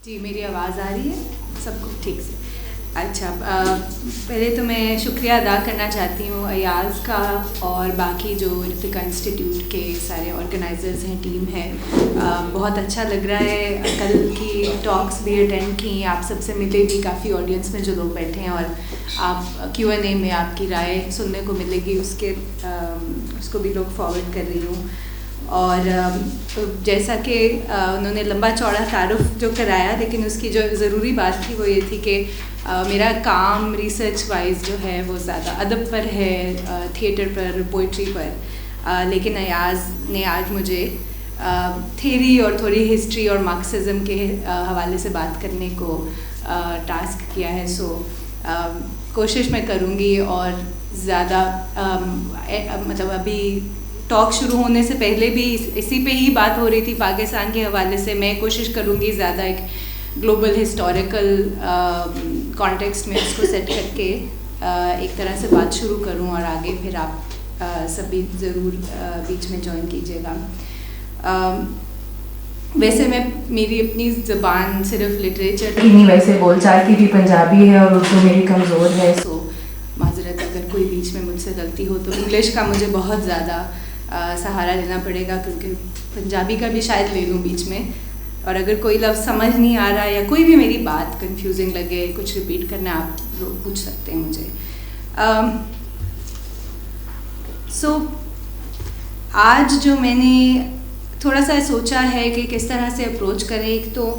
جی میری آواز آ رہی ہے سب کو ٹھیک سے؟ اچھا، پہلے تو میں شکریہ ادا کرنا چاہتی ہوں ایاز کا اور باقی جو ارتقا انسٹیٹیوٹ کے سارے آرگنائزرز ہیں، ٹیم ہے. بہت اچھا لگ رہا ہے. کل کی ٹاکس بھی اٹینڈ کی، آپ سب سے ملے بھی، کافی آڈینس میں جو لوگ بیٹھے ہیں، اور آپ Q&A میں آپ کی رائے سننے کو ملے گی، اس کو بھی لوگ فارورڈ کر رہی ہوں. اور جیسا کہ انہوں نے لمبا چوڑا تعارف جو کرایا، لیکن اس کی جو ضروری بات تھی وہ یہ تھی کہ میرا کام ریسرچ وائز جو ہے وہ زیادہ ادب پر ہے، تھیٹر پر، پوئٹری پر، لیکن ایاز نے آج مجھے تھیری اور تھوڑی ہسٹری اور مارکسزم کے حوالے سے بات کرنے کو ٹاسک کیا ہے. سو کوشش میں کروں گی، اور زیادہ مطلب ابھی ٹاک شروع ہونے سے پہلے بھی اسی پہ ہی بات ہو رہی تھی پاکستان کے حوالے سے. میں کوشش کروں گی زیادہ ایک گلوبل ہسٹوریکل کانٹیکسٹ میں اس کو سیٹ کر کے ایک طرح سے بات شروع کروں، اور آگے پھر آپ سبھی ضرور بیچ میں جوائن کیجیے گا. ویسے میری اپنی زبان صرف لٹریچر کی نہیں، ویسے بول چال کی بھی پنجابی ہے اور اردو میری کمزور ہے. سو معذرت اگر کوئی بیچ میں مجھ سے غلطی ہو تو. انگلش کا مجھے بہت زیادہ سہارا لینا پڑے گا، کیونکہ پنجابی کا بھی شاید لے لوں بیچ میں. اور اگر کوئی لفظ سمجھ نہیں آ رہا یا کوئی بھی میری بات کنفیوزنگ لگے، کچھ ریپیٹ کرنا، آپ لوگ پوچھ سکتے ہیں مجھے. سو آج جو میں نے تھوڑا سا سوچا ہے کہ کس طرح سے اپروچ کریں. ایک تو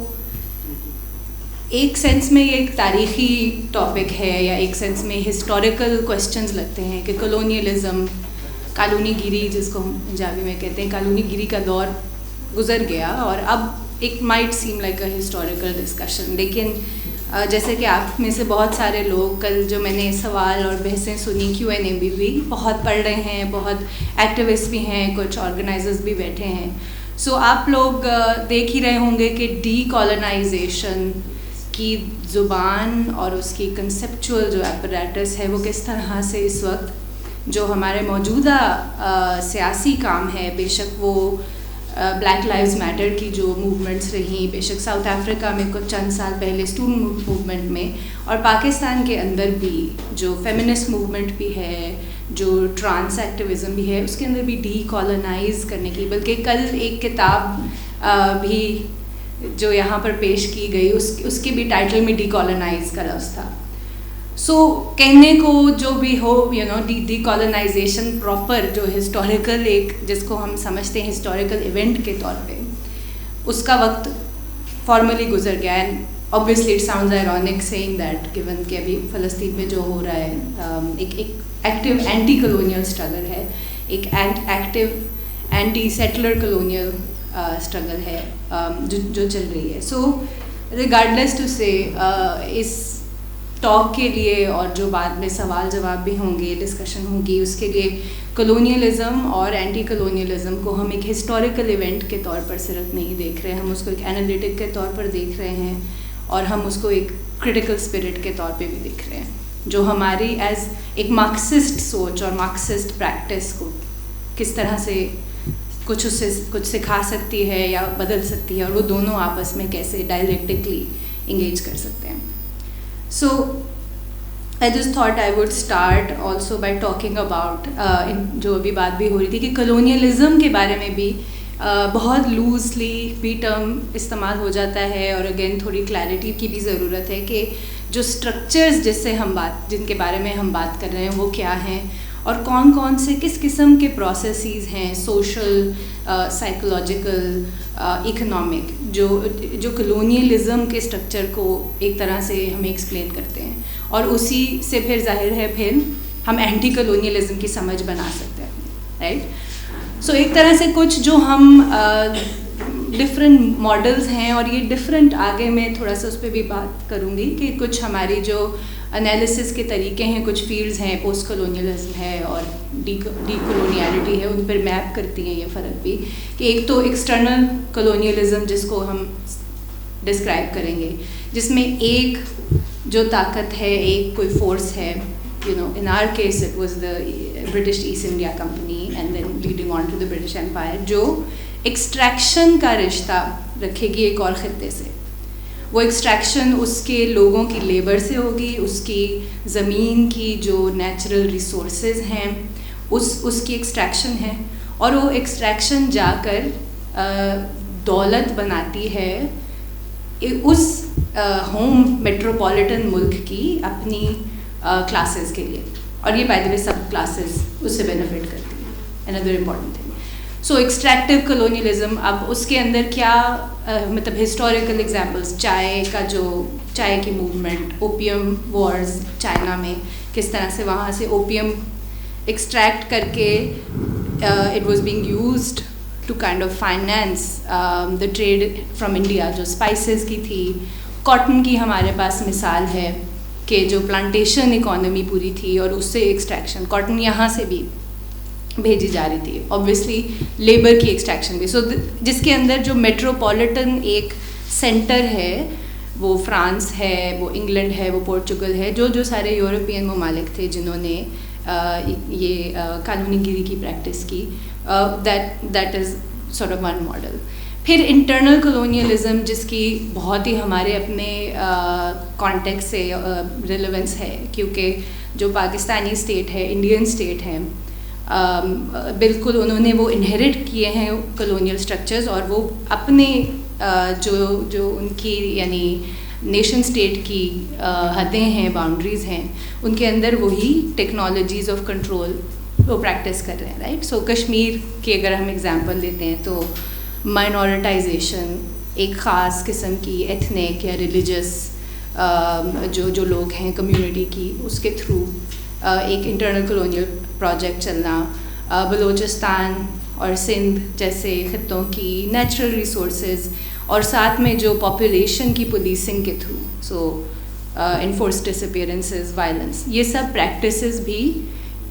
ایک سینس میں یہ ایک تاریخی ٹاپک ہے، یا ایک سینس میں ہسٹوریکل کویسچنز لگتے ہیں کہ کلونیلزم، کالونی گیری جس کو ہم پنجابی میں کہتے ہیں، کالونی گیری کا دور گزر گیا، اور اب ایک might same like a historical discussion. لیکن جیسے کہ آپ میں سے بہت سارے لوگ کل جو میں نے سوال اور بحثیں سنی، Q&A بھی بہت پڑھ رہے ہیں، بہت ایکٹیوسٹ بھی ہیں، کچھ آرگنائزرز بھی بیٹھے ہیں. سو آپ لوگ دیکھ ہی رہے ہوں گے کہ ڈی کالونائزیشن کی زبان اور اس کی کنسیپچول جو ایپریٹس ہے وہ کس طرح سے اس وقت جو ہمارے موجودہ سیاسی کام ہے، بے شک وہ بلیک لائیوز میٹر کی جو موومنٹس رہیں، بے شک ساؤتھ افریقہ میں کچھ چند سال پہلے اسٹوڈنٹ موومنٹ میں، اور پاکستان کے اندر بھی جو فیمنسٹ موومنٹ بھی ہے، جو ٹرانس ایکٹیویزم بھی ہے، اس کے اندر بھی ڈی کالونائز کرنے کی. بلکہ کل ایک کتاب بھی جو یہاں پر پیش کی گئی، اس کے بھی ٹائٹل میں ڈی کالونائز کا لفظ تھا. سو کہنے کو جو بھی ہو، ڈی کالونائزیشن پراپر جو ہسٹوریکل ایک جس کو ہم سمجھتے ہیں ہسٹوریکل ایونٹ کے طور پہ، اس کا وقت فارملی گزر گیا. And obviously it sounds ironic saying that given کہ ابھی فلسطین میں جو ہو رہا ہے ایک ایکٹیو اینٹی کلونیل اسٹرگل ہے، ایک active anti settler colonial struggle ہے جو چل رہی ہے. سو ریگارڈلیس ٹو سے اس ٹاک کے لیے، اور جو بعد میں سوال جواب بھی ہوں گے، ڈسکشن ہوگی، اس کے لیے کلونیلزم اور اینٹی کلونیلزم کو ہم ایک ہسٹوریکل ایونٹ کے طور پر صرف نہیں دیکھ رہے، ہم اس کو ایک اینالیٹک کے طور پر دیکھ رہے ہیں، اور ہم اس کو ایک کرٹیکل اسپرٹ کے طور پہ بھی دیکھ رہے ہیں، جو ہماری ایز ایک مارکسسٹ سوچ اور مارکسسٹ پریکٹس کو کس طرح سے کچھ اس سے کچھ سکھا سکتی ہے یا بدل سکتی ہے، اور وہ دونوں آپس میں کیسے ڈائلیکٹکلی انگیج کر سکتے ہیں. So I just thought I would start also by talking about جو ابھی بات بھی ہو رہی تھی کہ کلونیلزم کے بارے میں بھی بہت لوزلی بھی ٹرم استعمال ہو جاتا ہے، اور اگین تھوڑی کلیئرٹی کی بھی ضرورت ہے کہ جو اسٹرکچرز جن کے بارے میں ہم بات کر رہے ہیں وہ کیا ہیں، اور کون کون سے کس قسم کے پروسیسز ہیں، سوشل، سائیکولوجیکل، اکنامک، جو کلونیلزم کے اسٹرکچر کو ایک طرح سے ہمیں ایکسپلین کرتے ہیں، اور اسی سے پھر ظاہر ہے پھر ہم اینٹی کلونیلزم کی سمجھ بنا سکتے ہیں، رائٹ. سو ایک طرح سے کچھ جو ہم ڈفرینٹ ماڈلز ہیں، اور یہ ڈفرینٹ آگے میں تھوڑا سا اس پہ بھی بات کروں گی کہ کچھ ہماری جو انالیسس کے طریقے ہیں، کچھ فیلڈز ہیں، پوسٹ کلونیلزم ہے اور ڈی کلونیالٹی ہے، ان پر میپ کرتی ہیں یہ فرق بھی، کہ ایک تو ایکسٹرنل کلونیلزم جس کو ہم ڈسکرائب کریں گے، جس میں ایک جو طاقت ہے، ایک کوئی فورس ہے، in our case it was the British East India Company and then leading on to the British Empire، جو ایکسٹریکشن کا رشتہ رکھے گی ایک اور خطے سے، وہ ایکسٹریکشن اس کے لوگوں کی لیبر سے ہوگی, اس کی زمین کی جو نیچرل ریسورسز ہیں اس کی ایکسٹریکشن ہے, اور وہ ایکسٹریکشن جا کر دولت بناتی ہے اس ہوم میٹروپولیٹن ملک کی اپنی کلاسز کے لیے, اور یہ by the way sub classes اس سے بینیفٹ کرتی ہیں. اندر امپورٹنٹ تھنگ, سو ایکسٹریکٹیو کلونیلزم, اب اس کے اندر کیا مطلب ہسٹوریکل ایگزامپلس, چائے کی موومنٹ, اوپیم وارز چائنا میں, کس طرح سے وہاں سے اوپیم ایکسٹریکٹ کر کے it was being used to kind of finance the trade from India, جو اسپائسز کی تھی. کاٹن کی ہمارے پاس مثال ہے کہ جو پلانٹیشن اکانومی پوری تھی اور اس سے ایکسٹریکشن, کاٹن یہاں سے بھی بھیجی جا رہی تھی, اوبویسلی لیبر کی ایکسٹریکشن بھی. سو جس کے اندر جو میٹروپولیٹن ایک سینٹر ہے, وہ فرانس ہے, وہ انگلینڈ ہے, وہ پورچوگل ہے, جو سارے یورپین ممالک تھے جنہوں نے یہ قانونی گیری کی پریکٹس کی, that is sort of one model. پھر انٹرنل کلونیلزم, جس کی بہت ہی ہمارے اپنے کانٹیکس سے ریلیونس ہے, کیونکہ جو پاکستانی اسٹیٹ ہے, انڈین اسٹیٹ ہے, بالکل انہوں نے وہ انہیرٹ کیے ہیں کلونیل اسٹرکچرز, اور وہ اپنے جو ان کی یعنی نیشن اسٹیٹ کی حدیں ہیں, باؤنڈریز ہیں, ان کے اندر وہی ٹیکنالوجیز آف کنٹرول وہ پریکٹس کر رہے ہیں, رائٹ. سو کشمیر کی اگر ہم ایگزامپل لیتے ہیں تو مائنورٹائزیشن, ایک خاص قسم کی ایتھنک یا ریلیجس جو لوگ ہیں کمیونٹی کی, اس کے تھرو ایک انٹرنل کلونیل پروجیکٹ چلنا. بلوچستان اور سندھ جیسے خطوں کی نیچرل ریسورسز, اور ساتھ میں جو پاپولیشن کی پولیسنگ کے تھرو, سو انفورس ڈس اپیئرنسز, وائلنس, یہ سب پریکٹسز بھی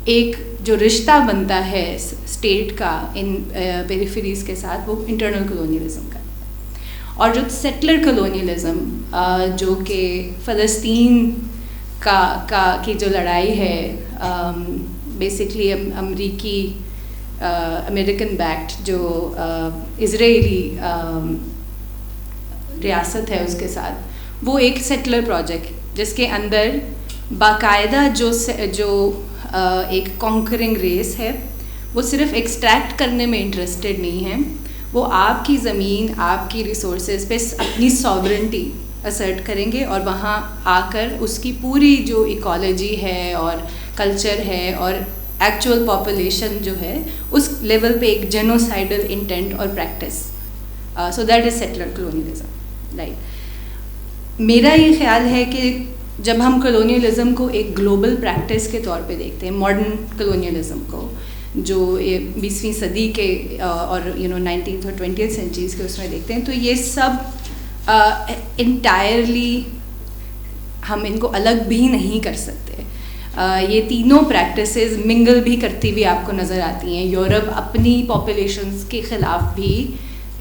ایک جو رشتہ بنتا ہے اسٹیٹ کا ان پیریفریز کے ساتھ, وہ انٹرنل کلونیلزم کا. اور جو سیٹلر کلونیلزم, جو کہ فلسطین کی جو لڑائی ہے, بیسکلی امریکن بیکڈ جو اسرائیلی ریاست ہے اس کے ساتھ, وہ ایک سیٹلر پروجیکٹ جس کے اندر باقاعدہ جو ایک کانکرنگ ریس ہے, وہ صرف ایکسٹریکٹ کرنے میں انٹرسٹڈ نہیں ہے, وہ آپ کی زمین, آپ کی ریسورسز پہ اپنی ساورنٹی اسرٹ کریں گے, اور وہاں آ کر اس کی پوری جو ایکالوجی ہے اور کلچر ہے اور ایکچوئل پاپولیشن جو ہے اس لیول پہ ایک جینوسائڈل انٹینٹ اور practice. So that is settler colonialism, right. میرا یہ خیال ہے کہ جب ہم کلونیلزم کو ایک گلوبل پریکٹس کے طور پہ دیکھتے ہیں, ماڈرن کلونیلزم کو جو 20ویں صدی کے اور 19th اور 20th سینچریز کے اس میں دیکھتے ہیں, تو یہ سب انٹائرلی ہم ان کو الگ بھی نہیں کر سکتے. یہ تینوں پریکٹسز منگل بھی کرتی ہوئی آپ کو نظر آتی ہیں. یورپ اپنی پاپولیشنز کے خلاف بھی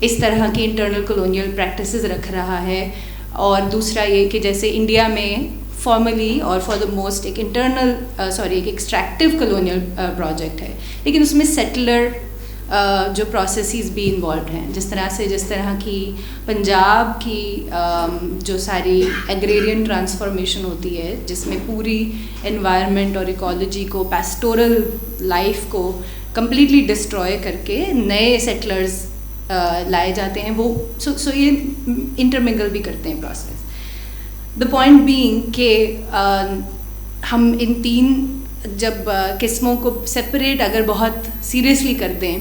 اس طرح کی انٹرنل کلونیل پریکٹسز رکھ رہا ہے, اور دوسرا یہ کہ جیسے انڈیا میں فارملی اور فار دا موسٹ ایک ایک ایکسٹریکٹیو کلونیل پروجیکٹ ہے, لیکن اس میں سیٹلر جو پروسیسز بھی انوالوڈ ہیں, جس طرح کی پنجاب کی جو ساری ایگریرین ٹرانسفارمیشن ہوتی ہے, جس میں پوری انوائرمنٹ اور ایکالوجی کو, پیسٹورل لائف کو کمپلیٹلی ڈسٹروائے کر کے نئے سیٹلرز لائے جاتے ہیں, وہ سو یہ انٹرمنگل بھی کرتے ہیں پروسیس. دا پوائنٹ بینگ کہ ہم ان تین جب قسموں کو سپریٹ اگر بہت سیریسلی کر دیں,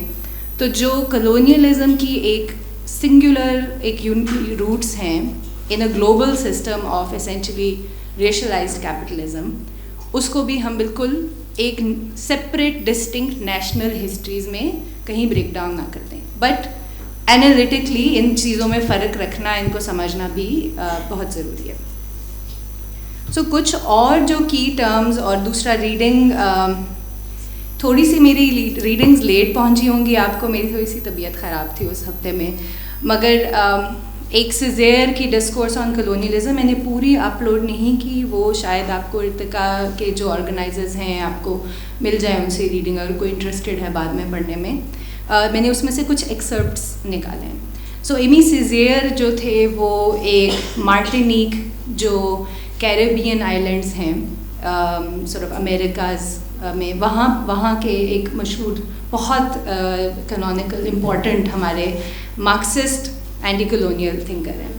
تو جو کلونیلزم کی ایک سنگولر ایک روٹس ہیں in a global system of essentially racialised capitalism, اس کو بھی ہم بالکل ایک سپریٹ ڈسٹنکٹ نیشنل ہسٹریز میں کہیں بریک ڈاؤن نہ کر دیں, بٹ انالیٹکلی ان چیزوں میں فرق رکھنا, ان کو سمجھنا بھی بہت ضروری ہے. سو کچھ اور جو کی ٹرمز, اور دوسرا ریڈنگ, تھوڑی سی میری ریڈنگز لیٹ پہنچی ہوں گی آپ کو, میری تھوڑی سی طبیعت خراب تھی اس ہفتے میں, مگر ایک سیزیر کی ڈسکورس آن کلونیلزم میں نے پوری اپلوڈ نہیں کی, وہ شاید آپ کو ارتقا کے جو آرگنائزرز ہیں آپ کو مل جائے ان سے ریڈنگ, اگر کوئی انٹرسٹیڈ ہے بعد میں پڑھنے میں. میں نے اس میں سے کچھ ایکسرپٹس نکالے ہیں. سو ایمی سیزیئر جو تھے وہ ایک مارٹینیک جو کیریبین آئلینڈس ہیں سورٹ آف امیریکاز میں، وہاں کے ایک مشہور بہت کینونیکل امپورٹنٹ ہمارے مارکسسٹ اینٹی کلونیل تھنکر ہیں،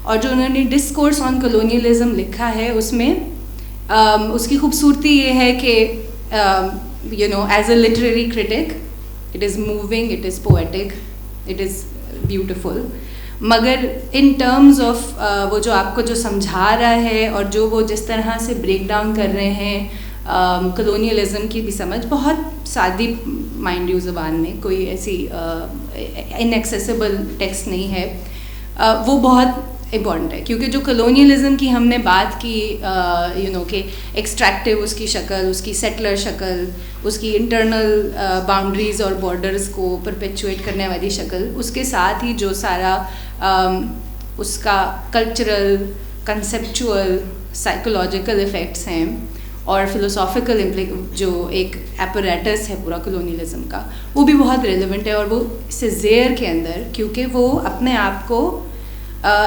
اور جو انہوں نے ڈسکورس آن کلونیلزم لکھا ہے اس میں اس کی خوبصورتی یہ ہے کہ as a literary critic it is moving, it is poetic, it is beautiful, مگر ان ٹرمز آف وہ جو آپ کو جو سمجھا رہا ہے اور جو وہ جس طرح سے بریک ڈاؤن کر رہے ہیں کلونیلزم کی بھی سمجھ، بہت سادی مائنڈ یو زبان میں، کوئی ایسی انیکسیسیبل ٹیکسٹ نہیں ہے، وہ بہت امپورٹنٹ ہے، کیونکہ جو کلونیلزم کی ہم نے بات کی کہ ایکسٹریکٹیو اس کی شکل، اس کی سیٹلر شکل، اس کی انٹرنل باؤنڈریز اور بارڈرز کو پرپیچویٹ کرنے والی شکل، اس کے ساتھ ہی جو سارا اس کا کلچرل، کنسیپچول، سائیکولوجیکل ایفیکٹس ہیں اور فلوسافیکل جو ایک ایپریٹس ہے پورا کلونیلزم کا، وہ بھی بہت ریلیونٹ ہے، اور وہ سیزیئر کے اندر کیونکہ وہ اپنے آپ کو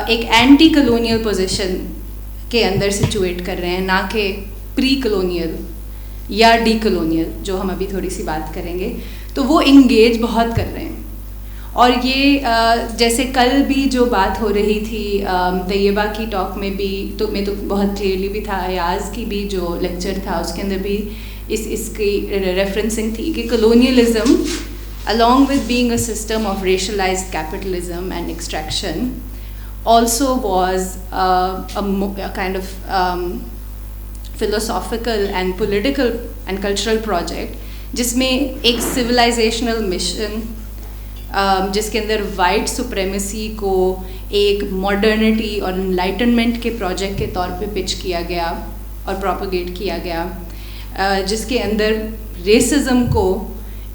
ایک اینٹی کلونیل پوزیشن کے اندر سچویٹ کر رہے ہیں، نہ کہ پری کلونیل یا ڈی کلونیل جو ہم ابھی تھوڑی سی بات کریں گے، تو وہ انگیج بہت کر رہے ہیں. اور یہ جیسے کل بھی جو بات ہو رہی تھی طیبہ کی ٹاک میں بھی تو بہت کلیئرلی بھی تھا، ایاز کی بھی جو لیکچر تھا اس کے اندر بھی اس کی ریفرنسنگ تھی کہ colonialism along with being a system of racialized capitalism and extraction also was a kind of philosophical and political and cultural project جس میں ایک civilization mission جس کے اندر وائٹ سپریمیسی کو ایک ماڈرنٹی اور انلائٹنمنٹ کے پروجیکٹ کے طور پہ پچ کیا گیا اور پروپیگیٹ کیا گیا، جس کے اندر ریسزم کو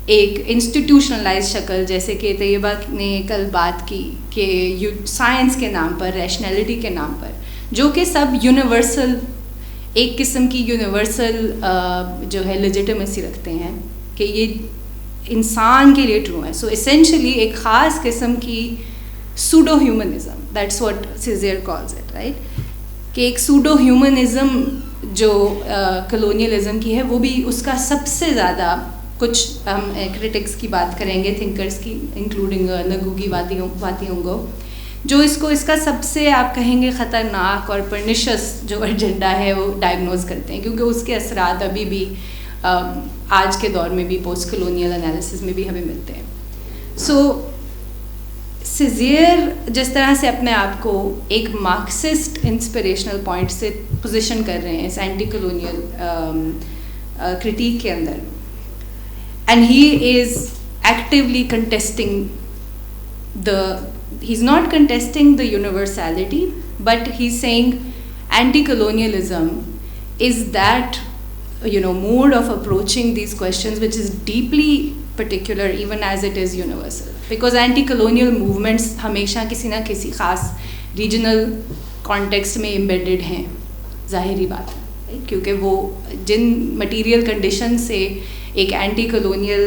ایک انسٹیٹیوشنلائز شکل، جیسے کہ طیبہ نے کل بات کی کہ سائنس کے نام پر، ریشنلٹی کے نام پر، جو کہ سب یونیورسل، ایک قسم کی یونیورسل جو ہے لیجیٹمیسی رکھتے ہیں کہ یہ انسان کے لیے ٹرو ہے. سو اسینشلی ایک خاص قسم کی pseudo humanism, that's what Cesaire calls it, right, کہ ایک سوڈو ہیومنزم جو کلونیلزم کی ہے، وہ بھی اس کا سب سے زیادہ، کچھ ہم کرٹکس کی بات کریں گے، تھنکرس کی، انکلوڈنگ نگوگی واتیونگو، جو اس کا سب سے آپ کہیں گے خطرناک اور پرنیشس جو ایجنڈا ہے وہ ڈائگنوز کرتے ہیں، کیونکہ اس کے اثرات ابھی بھی آج کے دور میں بھی پوسٹ کلونیل انالیسس میں بھی ہمیں ملتے ہیں. سو سیزیئر جس طرح سے اپنے آپ کو ایک مارکسسٹ انسپریشنل پوائنٹ سے پوزیشن کر رہے ہیں اس اینٹی کلونیل کرٹیک کے اندر، and he is actually contesting he is not contesting the universality, but he is seeing anti colonialism as that mode of approaching these questions which is deeply particular even as it is universal, because anti-colonial movements ہمیشہ کسی نہ کسی خاص regional context میں embedded ہیں، ظاہری بات ہے، کیونکہ وہ جن material conditions سے ایک اینٹی کلونیل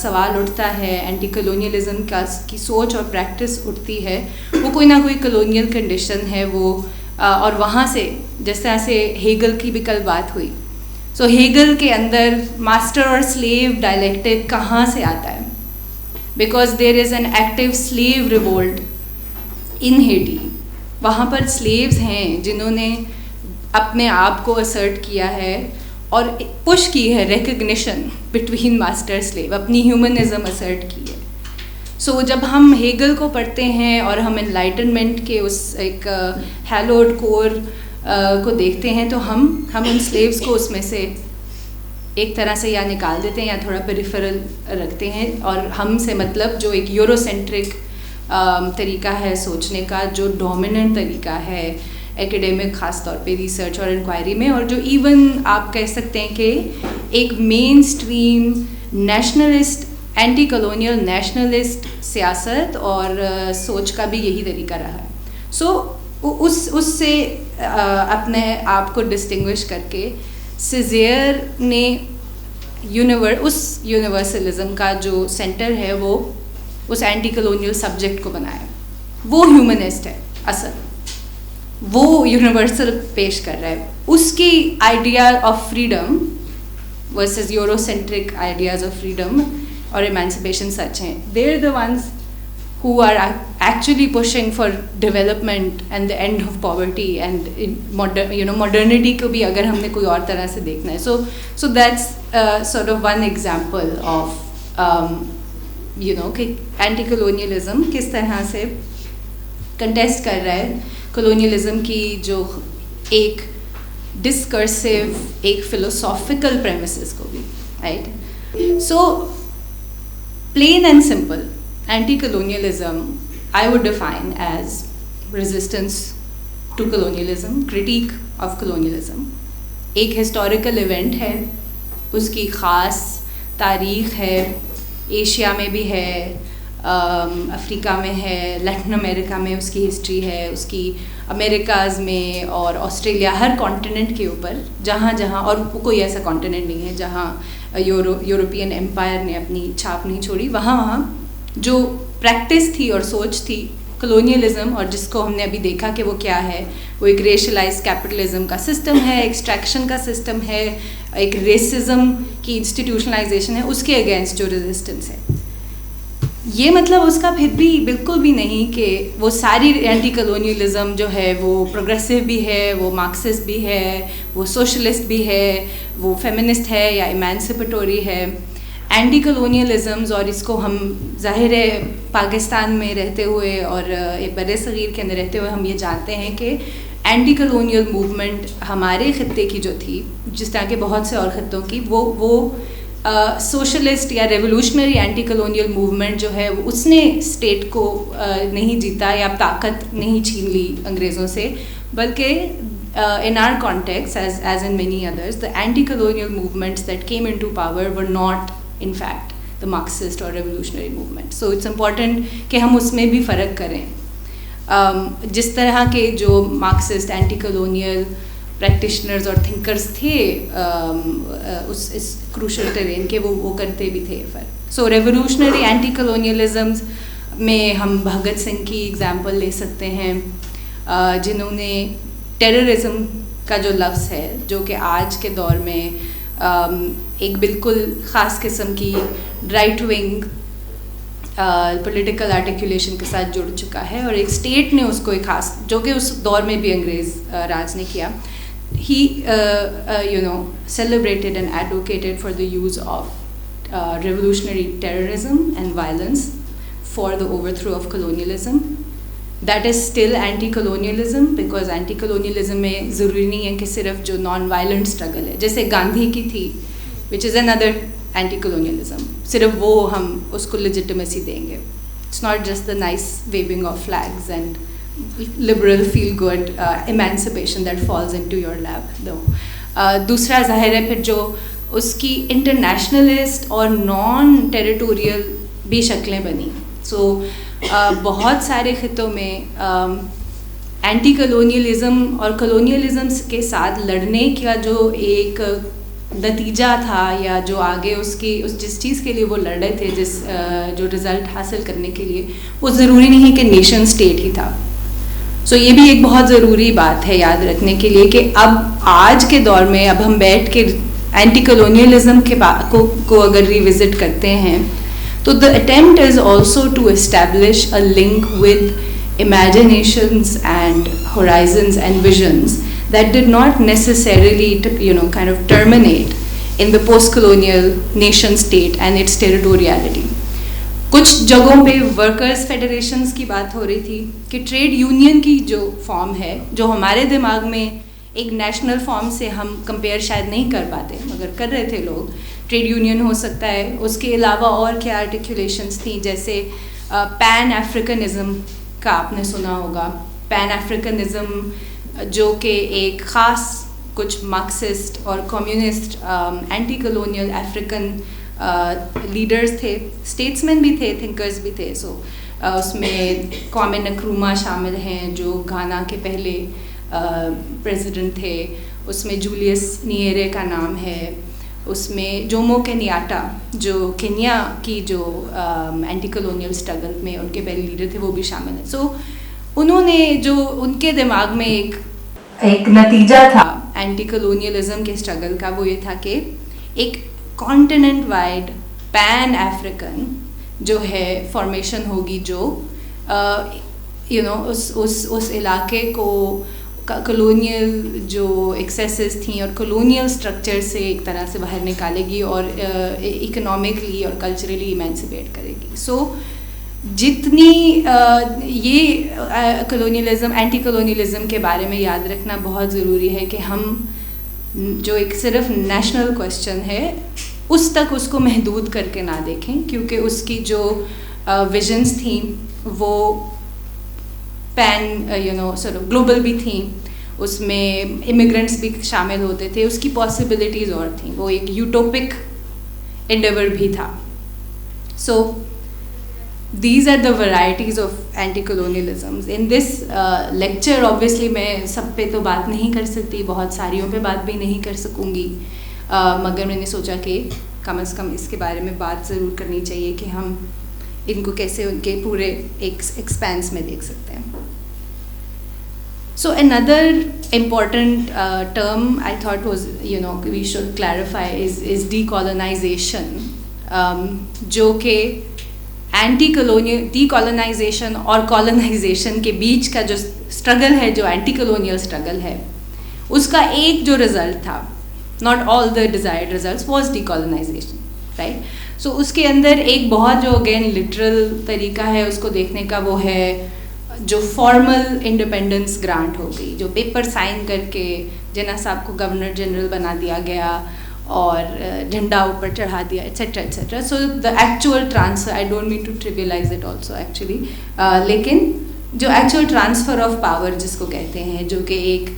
سوال اٹھتا ہے، اینٹی کلونیلزم کی سوچ اور پریکٹس اٹھتی ہے، وہ کوئی نہ کوئی کلونیل کنڈیشن ہے وہ، اور وہاں سے جس طرح سے ہیگل کی بھی کل بات ہوئی. سو ہیگل کے اندر ماسٹر اور سلیو ڈائلیکٹک کہاں سے آتا ہے؟ Because there is an active slave revolt in Haiti. وہاں پر سلیوز ہیں جنہوں نے اپنے آپ کو اسرٹ کیا ہے اور پش کی ہے ریکگنیشن بٹوین ماسٹر سلیو، اپنی ہیومنزم اسرٹ کی ہے. سو جب ہم ہیگل کو پڑھتے ہیں اور ہم انلائٹنمنٹ کے اس ایک ہیلوڈ کور کو دیکھتے ہیں تو ہم ان سلیوز کو اس میں سے ایک طرح سے یا نکال دیتے ہیں یا تھوڑا پیریفرل رکھتے ہیں، اور ہم سے مطلب جو ایک یورو سینٹرک طریقہ ہے سوچنے کا، جو ڈومیننٹ طریقہ ہے ایکیڈیمک خاص طور پہ ریسرچ اور انکوائری میں، اور جو ایون آپ کہہ سکتے ہیں کہ ایک mainstream nationalist, anti colonial nationalist سیاست اور سوچ کا بھی یہی طریقہ رہا ہے. سو اس سے اپنے آپ کو ڈسٹنگوش کر کے سیزیئر نے اس یونیورسلزم کا جو سینٹر ہے وہ اس اینٹی کلونیل سبجیکٹ کو بنایا. وہ ہیومنسٹ ہے اصل, وہ یونیورسل پیش کر رہا ہے. اس کی idea of freedom versus Eurocentric ideas of freedom اور ایمانسپیشن سچ ہیں. They are the ones who are actually pushing for development and the end of poverty and modernity کو بھی اگر ہم نے کوئی اور طرح سے دیکھنا ہے. So that's sort of one example of کہ اینٹی کلونیلزم کس طرح سے کنٹیسٹ کر رہا ہے کلونیلزم کی جو ایک ڈسکرسیو ایک فلوسافیکل پریمیسز کو بھی, right. So plain and simple, anti-colonialism I would define as resistance to colonialism, critique of colonialism. ایک ہسٹوریکل ایونٹ ہے, اس کی خاص تاریخ ہے, ایشیا میں بھی ہے, افریقہ میں ہے, لیٹن امریکہ میں اس کی ہسٹری ہے, اس کی امریکاز میں اور آسٹریلیا, ہر کانٹیننٹ کے اوپر جہاں جہاں, اور کوئی ایسا کانٹیننٹ نہیں ہے جہاں یورپین امپائر نے اپنی چھاپ نہیں چھوڑی, وہاں وہاں جو پریکٹس تھی اور سوچ تھی کلونیلزم, اور جس کو ہم نے ابھی دیکھا کہ وہ کیا ہے, وہ ایک ریشلائز کیپٹلزم کا سسٹم ہے, ایکسٹریکشن کا سسٹم ہے, ایک ریسزم کی انسٹیٹیوشنلائزیشن ہے, اس کے اگینسٹ جو ریزسٹنس ہے. یہ مطلب اس کا پھر بھی بالکل بھی نہیں کہ وہ ساری اینٹی کلونیلزم جو ہے وہ پروگریسو بھی ہے, وہ مارکسسٹ بھی ہے, وہ سوشلسٹ بھی ہے, وہ فیمنسٹ ہے یا ایمانسپیٹوری ہے. اینٹی کلونیلزمز, اور اس کو ہم ظاہر ہے پاکستان میں رہتے ہوئے اور بر صغیر کے اندر رہتے ہوئے ہم یہ جانتے ہیں کہ اینٹی کلونیل موومنٹ ہمارے خطے کی جو تھی, جس طرح کے بہت سے اور خطوں کی, وہ سوشلسٹ یا ریولوشنری اینٹی کلونیل موومنٹ جو ہے اس نے اسٹیٹ کو نہیں جیتا یا طاقت نہیں چھین لی انگریزوں سے, بلکہ in our context as in many others, the anti-colonial movements that came into power were not in fact the Marxist or revolutionary movement. So it's important کہ ہم اس میں بھی فرق کریں. جس طرح کے جو مارکسسٹ اینٹی کلونیل پریکٹیشنرز اور تھنکرز تھے اس کروشل ٹرین کے, وہ کرتے بھی تھے فرق. سو ریولوشنری اینٹی کلونیلزمز میں ہم بھگت سنگھ کی ایگزامپل لے سکتے ہیں, جنہوں نے ٹیررزم کا جو لفظ ہے, جو کہ آج کے دور میں ایک بالکل خاص قسم کی رائٹ ونگ پولیٹیکل آرٹیکولیشن کے ساتھ جڑ چکا ہے, اور ایک اسٹیٹ نے اس کو ایک خاص, جو کہ اس دور میں بھی انگریز راج نے کیا, he celebrated and advocated for the use of revolutionary terrorism and violence for the overthrow of colonialism. That is still anti-colonialism, because anti-colonialism میں ضروری نہیں ہے کہ صرف جو نان وائلنٹ اسٹرگل ہے, جیسے گاندھی کی تھی, which is another anti-colonialism, صرف وہ ہم اس کو legitimacy دیں گے. It's not just the nice waving of flags and liberal feel good emancipation that falls into your lap. No. دوسرا ظاہر ہے پھر جو اس کی انٹرنیشنلسٹ اور نان ٹیریٹوریل بھی شکلیں بنی. سو بہت سارے خطوں میں اینٹی کلونیلزم اور کلونیلزم کے ساتھ لڑنے کا جو ایک نتیجہ تھا, یا جو آگے اس جس چیز کے لیے وہ لڑ رہے تھے, جو رزلٹ حاصل کرنے کے لیے, وہ ضروری نہیں کہ نیشن اسٹیٹ ہی تھا. سو یہ بھی ایک بہت ضروری بات ہے یاد رکھنے کے لیے کہ اب آج کے دور میں اب ہم بیٹھ کے اینٹی کلونیلزم کے کو اگر ریوزٹ کرتے ہیں, تو the attempt is also to establish a link with imaginations and horizons and visions that did not necessarily kind of terminate in the post-colonial nation state and its territoriality. کچھ جگہوں پہ workers federations کی بات ہو رہی تھی کہ trade union کی جو فارم ہے, جو ہمارے دماغ میں ایک نیشنل فارم سے ہم کمپیئر شاید نہیں کر پاتے, مگر کر رہے تھے لوگ. ٹریڈ یونین ہو سکتا ہے, اس کے علاوہ اور کیا آرٹیکولیشنس تھیں, جیسے پین افریقنزم کا آپ نے سنا ہوگا. پین افریقنزم جو کہ ایک خاص کچھ مارکسسٹ اور communist anti colonial African leaders تھے, اسٹیٹس مین بھی تھے, تھنکرز بھی تھے. سو اس میں کوامے نکروما شامل ہیں جو گھانا کے پہلے پریزیڈنٹ تھے, اس میں جولیس نیرے کا نام ہے, اس میں جومو کینیاٹا جو کینیا کی جو اینٹی کلونیل اسٹرگل میں ان کے پہلے لیڈر تھے وہ بھی شامل ہیں. سو انہوں نے جو ان کے دماغ میں ایک نتیجہ تھا اینٹی کلونیلزم کے اسٹرگل کا, وہ یہ تھا کہ ایک کانٹیننٹ وائڈ پین افریقن جو ہے فارمیشن ہوگی جو اس علاقے کو کلونیل جو ایکسیسز تھیں اور کلونیل اسٹرکچر سے ایک طرح سے باہر نکالے گی اور اکنامکلی اور کلچرلی ایمینسپیٹ کرے گی. سو جتنی یہ کلونیلزم اینٹی کلونیلزم کے بارے میں یاد رکھنا بہت ضروری ہے کہ ہم جو ایک صرف نیشنل کویسچن ہے اس تک اس کو محدود کر کے نہ دیکھیں, کیونکہ اس کی جو ویژنس تھیں وہ پین گلوبل بھی تھیں, اس میں امیگرینٹس بھی شامل ہوتے تھے, اس کی پاسبلٹیز اور تھیں, وہ ایک یوٹوپک انڈیور بھی تھا. So these are the varieties of anti colonialisms. In this lecture obviously میں سب پہ تو بات نہیں کر سکتی, بہت ساریوں پہ بات بھی نہیں کر سکوں گی, مگر میں نے سوچا کہ کم از کم اس کے بارے میں بات ضرور کرنی چاہیے کہ ہم ان کو کیسے ان کے پورے ایک ایکسپینس میں دیکھ سکتے ہیں. So another important term I thought was, we should clarify is decolonization, جو کہ decolonization اور colonization کے بیچ کا جو struggle ہے, جو اینٹی کلونیل struggle ہے, اس کا ایک جو result تھا, not all the desired results, was decolonization, right? So اس کے اندر ایک بہت جو again literal طریقہ ہے اس کو دیکھنے کا, وہ ہے جو فارمل انڈیپینڈنس گرانٹ ہو گئی, جو پیپر سائن کر کے جناح صاحب کو گورنر جنرل بنا دیا گیا اور جھنڈا اوپر چڑھا دیا, etcetera etcetera. So the actual transfer, I don't mean to trivialise it also actually, لیکن جو ایکچوئل ٹرانسفر آف پاور جس کو کہتے ہیں, جو کہ ایک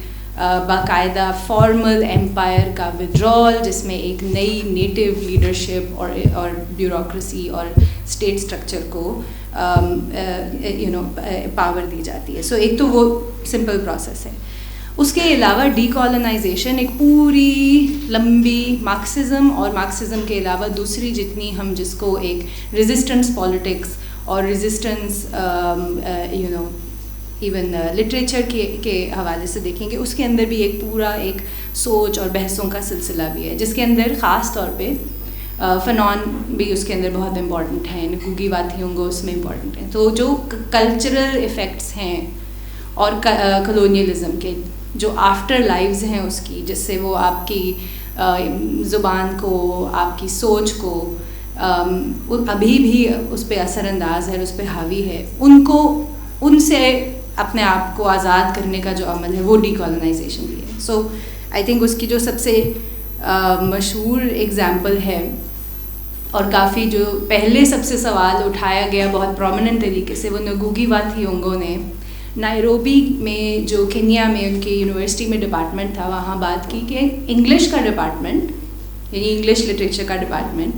باقاعدہ فارمل امپائر کا ودرال, جس میں ایک نئی نیٹو لیڈرشپ اور بیوروکریسی اور اسٹیٹ اسٹرکچر کو پاور دی جاتی ہے. سو ایک تو وہ سمپل پروسیس ہے. اس کے علاوہ ڈی کالونائزیشن ایک پوری لمبی مارکسزم اور مارکسزم کے علاوہ دوسری جتنی ہم جس کو ایک ریزسٹنس پالیٹکس اور ریزسٹنس ایون لٹریچر کے حوالے سے دیکھیں گے, اس کے اندر بھی ایک پورا ایک سوچ اور بحثوں کا سلسلہ بھی ہے, جس کے اندر خاص طور پہ فنون بھی اس کے اندر بہت امپورٹنٹ ہیں, گوگی واتھیونگو اس میں امپورٹنٹ ہیں. تو جو کلچرل ایفیکٹس ہیں اور کلونیلزم کے جو آفٹر لائفز ہیں اس کی, جس سے وہ آپ کی زبان کو, آپ کی سوچ کو ابھی بھی اس پہ اثر انداز ہے, اس پہ حاوی ہے, ان سے اپنے آپ کو آزاد کرنے کا جو عمل ہے وہ ڈی کالونائزیشن بھی ہے. سو آئی تھنک اس کی جو سب سے مشہور ایگزامپل ہے اور کافی جو پہلے سب سے سوال اٹھایا گیا بہت پرومیننٹ طریقے سے, وہ نگوگی واتھیونگو نے نائروبی میں جو کینیا میں ان کی یونیورسٹی میں ڈپارٹمنٹ تھا, وہاں بات کی کہ انگلش کا ڈپارٹمنٹ, یعنی انگلش لٹریچر کا ڈپارٹمنٹ,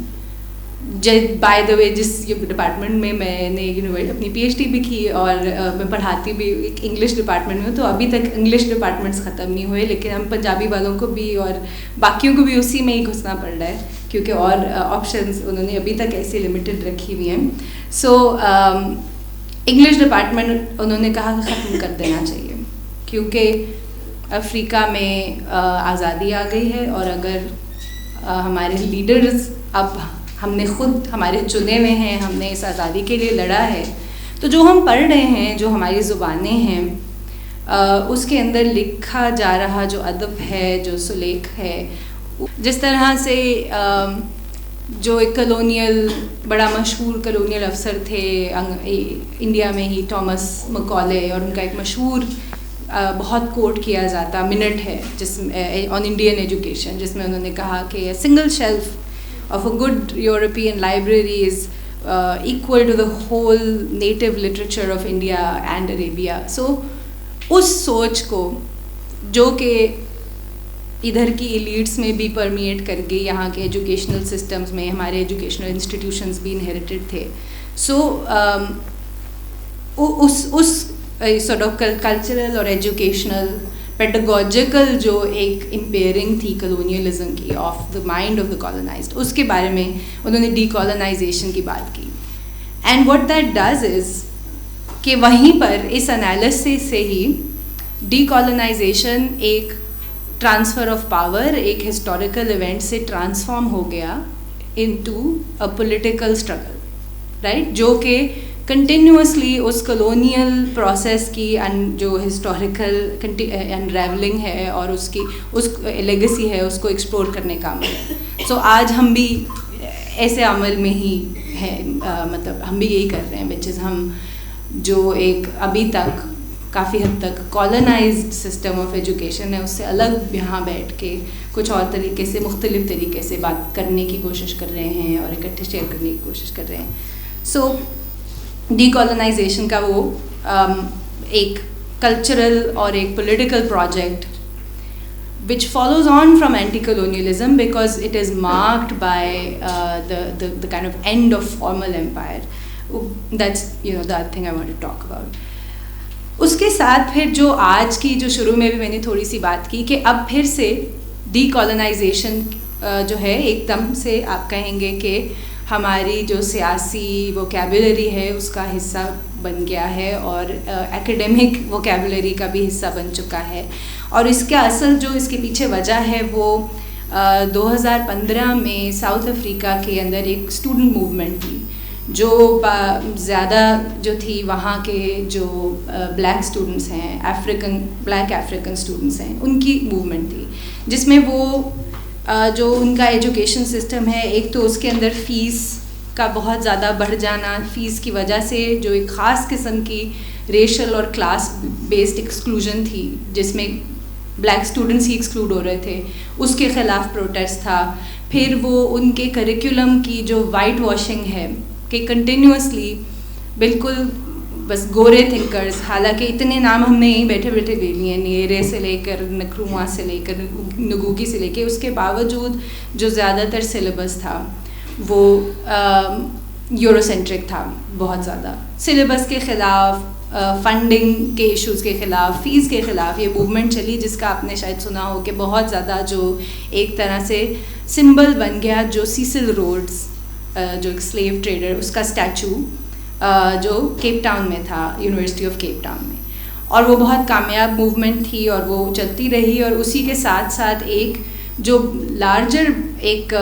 بائی دا وے جس ڈپارٹمنٹ میں میں نے اپنی پی ایچ ڈی بھی کی اور میں پڑھاتی بھی ایک انگلش ڈپارٹمنٹ میں, تو ابھی تک انگلش ڈپارٹمنٹس ختم نہیں ہوئے, لیکن ہم پنجابی والوں کو بھی اور باقیوں کو بھی اسی میں ہی گھسنا پڑ رہا ہے, کیونکہ اور آپشنز انہوں نے ابھی تک ایسی لمیٹڈ رکھی ہوئی ہیں. سو انگلش ڈپارٹمنٹ انہوں نے کہا کہ ختم کر دینا چاہیے, کیونکہ افریقہ میں آزادی آ گئی ہے, اور اگر ہمارے لیڈرز, اب ہم نے خود ہمارے چنے ہوئے ہیں, ہم نے اس آزادی کے لیے لڑا ہے, تو جو ہم پڑھ رہے ہیں, جو ہماری زبانیں ہیں, اس کے اندر لکھا جا رہا جو ادب ہے, جو سلیق ہے, جس طرح سے جو ایک کلونیل بڑا مشہور کلونیل افسر تھے انڈیا میں ہی, تھامس مکالے, اور ان کا ایک مشہور بہت کوٹ کیا جاتا منٹ ہے جس آن انڈین ایجوکیشن, جس میں انہوں نے کہا کہ single shelf of a good European library is equal to the whole native literature of India and Arabia. So اس سوچ کو جو کہ ادھر کی ایلیٹس میں بھی پرمیٹ کر گئی, یہاں کے ایجوکیشنل سسٹمز میں ہمارے ایجوکیشنل انسٹیٹیوشنز بھی انہیریٹڈ تھے. سو اس سورٹ آف کلچرل اور ایجوکیشنل پیڈاگوجیکل جو ایک امپیئرنگ تھی کلونیلزم کی of the mind of the colonised, اس کے بارے میں انہوں نے ڈی کالونائزیشن کی بات کی. And what that does is کہ وہیں پر اس انالیسس سے ہی ڈی کالونائزیشن ایک ٹرانسفر آف پاور, ایک ہسٹوریکل ایونٹ سے ٹرانسفارم ہو گیا into a political struggle, right, جو کہ کنٹینیوسلی اس کلونیل پروسیس کی جو ہسٹوریکل انریولنگ ہے اور اس لیگیسی ہے اس کو ایکسپلور کرنے کا عمل ہے. سو آج ہم بھی ایسے عمل میں ہی ہیں, مطلب ہم بھی یہی کر رہے ہیں, وچ از ہم جو ایک ابھی تک کافی حد تک کالونائزڈ سسٹم آف ایجوکیشن ہے اس سے الگ یہاں بیٹھ کے کچھ اور طریقے سے, مختلف طریقے سے بات کرنے کی کوشش کر رہے ہیں اور اکٹھے شیئر کرنے کی کوشش کر رہے ہیں. سو ڈی کالونائزیشن کا وہ ایک کلچرل اور ایک political project which follows on from anti-colonialism because it is marked by the kind of end of formal empire. That's the other thing I want to talk about. اس کے ساتھ پھر جو آج کی جو شروع میں بھی میں نے تھوڑی سی بات کی کہ اب پھر سے ڈی کالونائزیشن جو ہے ایک دم سے آپ کہیں گے کہ ہماری جو سیاسی ووکیبولری ہے اس کا حصہ بن گیا ہے اور ایکیڈیمک ووکیبولری کا بھی حصہ بن چکا ہے. اور اس کا اصل جو اس کے پیچھے وجہ ہے وہ 2015 میں ساؤتھ افریقہ کے اندر ایک اسٹوڈنٹ موومنٹ تھی جو زیادہ جو تھی وہاں کے جو بلیک اسٹوڈنٹس ہیں, بلیک افریقن اسٹوڈنٹس ہیں, ان کی موومنٹ تھی جس میں وہ جو ان کا ایجوکیشن سسٹم ہے, ایک تو اس کے اندر فیس کا بہت زیادہ بڑھ جانا, فیس کی وجہ سے جو ایک خاص قسم کی ریشل اور کلاس بیسڈ ایکسکلوژن تھی جس میں بلیک اسٹوڈنٹس ہی ایکسکلوڈ ہو رہے تھے, اس کے خلاف پروٹیسٹ تھا. پھر وہ ان کے کریکولم کی جو وائٹ واشنگ ہے کہ کنٹینیوسلی بالکل بس گورے تھنکرز, حالانکہ اتنے نام ہم نے یہیں بیٹھے بیٹھے لے لیے ہیں, نیرے سے لے کر نکروما سے لے کر نگوکی سے لے کے, اس کے باوجود جو زیادہ تر سلیبس تھا وہ یورو سینٹرک تھا, بہت زیادہ سلیبس کے خلاف, فنڈنگ کے ایشوز کے خلاف, فیس کے خلاف یہ موومنٹ چلی, جس کا آپ نے شاید سنا ہو کہ بہت زیادہ جو ایک طرح سے سمبل بن گیا جو سیسل روڈز جو ایک سلیو ٹریڈر, اس کا اسٹیچو جو کیپ ٹاؤن میں تھا, یونیورسٹی آف کیپ ٹاؤن میں, اور وہ بہت کامیاب موومنٹ تھی اور وہ چلتی رہی. اور اسی کے ساتھ ساتھ ایک جو لارجر ایک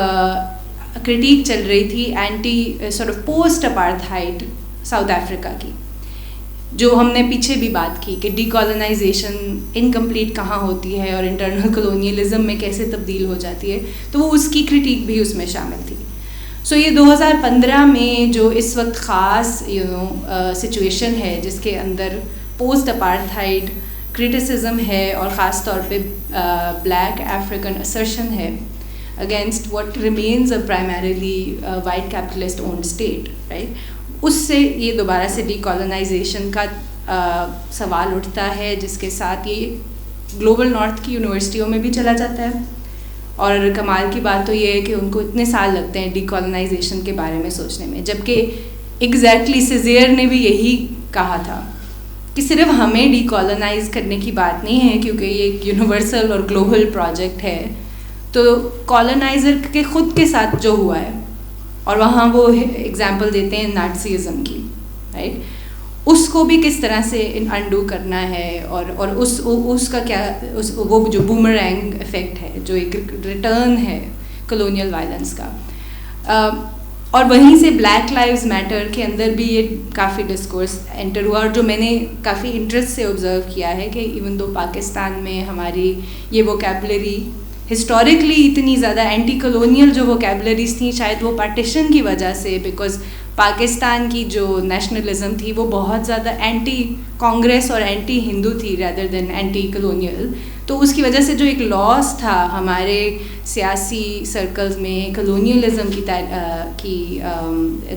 کرٹیک چل رہی تھی anti sort of post apartheid South Africa کی, جو ہم نے پیچھے بھی بات کی کہ ڈی کالونائزیشن انکمپلیٹ کہاں ہوتی ہے اور انٹرنل کلونیلزم میں کیسے تبدیل ہو جاتی ہے, تو وہ اس کی کرٹیک بھی اس میں شامل تھی. سو یہ 2015 میں جو اس وقت خاص سچویشن ہے جس کے اندر پوسٹ اپارتھائڈ کرٹیسزم ہے اور خاص طور پہ بلیک افریقن اسرشن ہے against what remains a primarily white capitalist owned state, right, اس سے یہ دوبارہ سے ڈی کالونائزیشن کا سوال اٹھتا ہے, جس کے ساتھ یہ گلوبل نارتھ کی یونیورسٹیوں میں بھی چلا جاتا ہے. اور کمال کی بات تو یہ ہے کہ ان کو اتنے سال لگتے ہیں ڈی کالونائزیشن کے بارے میں سوچنے میں, جبکہ ایگزیکٹلی سیزیر نے بھی یہی کہا تھا کہ صرف ہمیں ڈی کالونائز کرنے کی بات نہیں ہے کیونکہ یہ ایک یونیورسل اور گلوبل پروجیکٹ ہے, تو کالونائزر کے خود کے ساتھ جو ہوا ہے, اور وہاں وہ ایگزامپل دیتے ہیں نازیزم کی, رائٹ, اس کو بھی کس طرح سے انڈو کرنا ہے, اور اس کا کیا وہ جو بومرینگ افیکٹ ہے جو ایک ریٹرن ہے کلونیل وائلنس کا. اور وہیں سے بلیک لائیوز میٹر کے اندر بھی یہ کافی ڈسکورس انٹر ہوا, اور جو میں نے کافی انٹرسٹ سے آبزرو کیا ہے کہ ایون دو پاکستان میں ہماری یہ ووکیبلری ہسٹوریکلی اتنی زیادہ اینٹی کلونیل جو ووکیبلریز تھیں, شاید وہ پارٹیشن کی وجہ سے, بیکاز پاکستان کی جو نیشنلزم تھی وہ بہت زیادہ اینٹی کانگریس اور اینٹی ہندو تھی رادر دین اینٹی کلونیل, تو اس کی وجہ سے جو ایک لاس تھا ہمارے سیاسی سرکلز میں کلونیلزم کی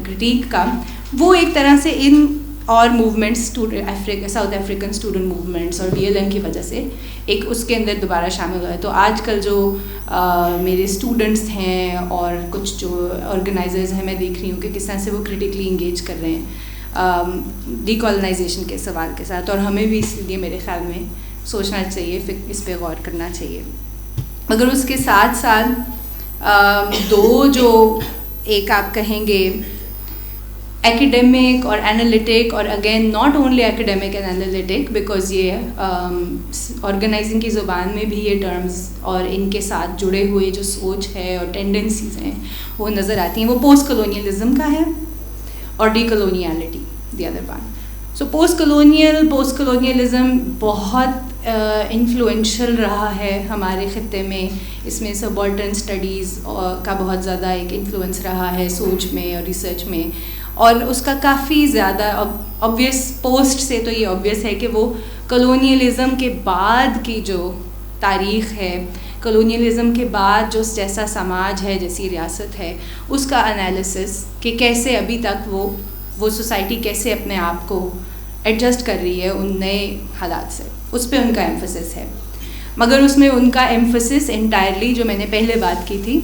کرٹیک کا, وہ ایک طرح سے ان اور movements south African student movements اور BLM کی وجہ سے ایک اس کے اندر دوبارہ شامل ہوا ہے. تو آج کل جو میرے اسٹوڈنٹس ہیں اور کچھ جو آرگنائزرز ہیں, میں دیکھ رہی ہوں کہ کس طرح سے وہ کریٹیکلی انگیج کر رہے ہیں ڈی کالونائزیشن کے سوال کے ساتھ, اور ہمیں بھی اس لیے میرے خیال میں سوچنا چاہیے, اس پہ غور کرنا چاہیے. مگر اس کے ساتھ ساتھ دو جو ایک آپ کہیں گے ایکیڈیمک اور انالیٹک, اور again not only academic and analytic, because یہ آرگنائزنگ کی زبان میں بھی یہ ٹرمز اور ان کے ساتھ جڑے ہوئے جو سوچ ہے اور ٹینڈنسیز ہیں وہ نظر آتی ہیں. وہ پوسٹ کلونیلزم کا ہے اور decoloniality the other one. So post colonialism بہت انفلوئنشل رہا ہے ہمارے خطے میں. اس میں سبالٹرن اسٹڈیز کا بہت زیادہ ایک انفلوئنس رہا ہے سوچ میں اور ریسرچ میں, اور اس کا کافی زیادہ آبویس پوسٹ سے تو یہ آبویس ہے کہ وہ کلونیلزم کے بعد کی جو تاریخ ہے, کلونیلزم کے بعد جو جیسا سماج ہے, جیسی ریاست ہے, اس کا انالیسس کہ کیسے ابھی تک وہ سوسائٹی کیسے اپنے آپ کو ایڈجسٹ کر رہی ہے ان نئے حالات سے, اس پہ ان کا ایمفسس ہے. مگر اس میں ان کا ایمفسس انٹائرلی جو میں نے پہلے بات کی تھی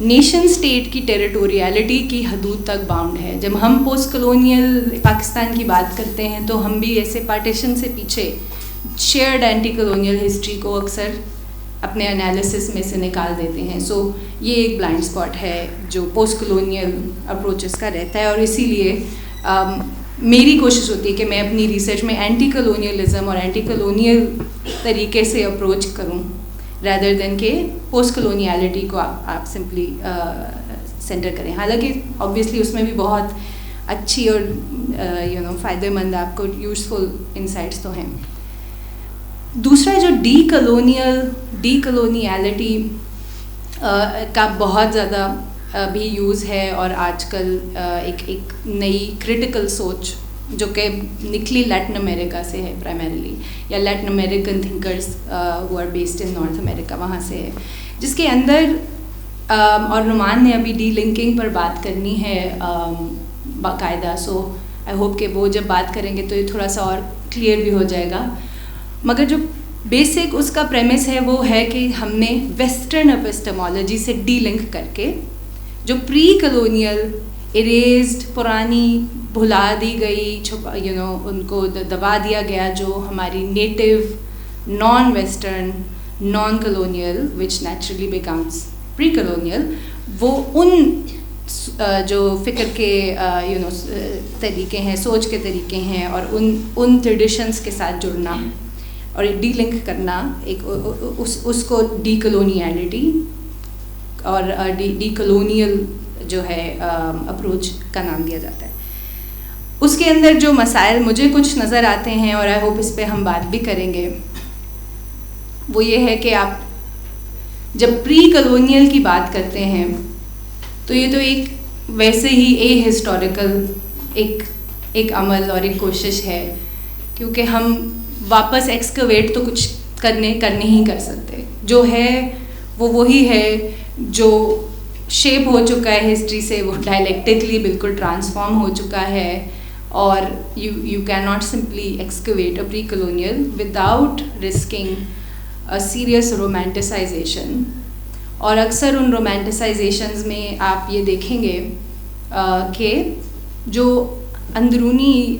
نیشن اسٹیٹ کی ٹیریٹوریالٹی کی حدود تک باؤنڈ ہے. جب ہم پوسٹ کلونیل پاکستان کی بات کرتے ہیں تو ہم بھی ایسے پارٹیشن سے پیچھے شیئرڈ اینٹی کلونیل ہسٹری کو اکثر اپنے انالیسس میں سے نکال دیتے ہیں. سو یہ ایک بلائنڈ اسپاٹ ہے جو پوسٹ کلونیل اپروچز کا رہتا ہے, اور اسی لیے میری کوشش ہوتی ہے کہ میں اپنی ریسرچ میں اینٹی کلونیلزم اور اینٹی کلونیل طریقے سے اپروچ کروں رادر دین کہ پوسٹ کلونیالٹی کو آپ سمپلی سینٹر کریں. حالانکہ آبویسلی اس میں بھی بہت اچھی اور فائدہ مند آپ کو یوزفل انسائٹس تو ہیں. دوسرا جو ڈی کلونیالٹی کا بہت زیادہ بھی یوز ہے, اور آج کل ایک نئی کرٹیکل سوچ جو کہ نکلی لیٹن امریکہ سے ہے پرائمریلی, یا Latin American thinkers who are based in North America, وہاں سے ہے, جس کے اندر اور نعمان نے ابھی ڈی لنکنگ پر بات کرنی ہے باقاعدہ. سو آئی ہوپ کہ وہ جب بات کریں گے تو یہ تھوڑا سا اور کلیئر بھی ہو جائے گا. مگر جو بیسک اس کا پریمس ہے وہ ہے کہ ہم نے ویسٹرن اپسٹمالوجی سے ڈی لنک کر کے جو پری کلونیل اریزڈ پرانی بھلا دی گئی ان کو دبا دیا گیا جو ہماری native non western non colonial which naturally becomes pre colonial, وہ ان جو فکر کے طریقے ہیں, سوچ کے طریقے ہیں, اور ان ٹریڈیشنس کے ساتھ جڑنا اور ڈی لنک کرنا, ایک اس کو ڈی کلونیالٹی اور ڈی کلونیل جو ہے اپروچ کا نام دیا جاتا ہے. اس کے اندر جو مسائل مجھے کچھ نظر آتے ہیں, اور آئی ہوپ اس پہ ہم بات بھی کریں گے, وہ یہ ہے کہ آپ جب پری کلونیل کی بات کرتے ہیں تو یہ تو ایک ویسے ہی اے ہسٹوریکل ایک عمل اور ایک کوشش ہے, کیونکہ ہم واپس ایکسکویٹ تو کچھ کرنے ہی کر سکتے. جو ہے وہ وہی ہے جو شیپ ہو چکا ہے ہسٹری سے, وہ ڈائلیکٹکلی بالکل ٹرانسفارم ہو چکا ہے, اور you can not simply excavate a pre colonial without risking a serious romanticisation. اور اکثر ان رومانٹیسائزیشنز میں آپ یہ دیکھیں گے کہ جو اندرونی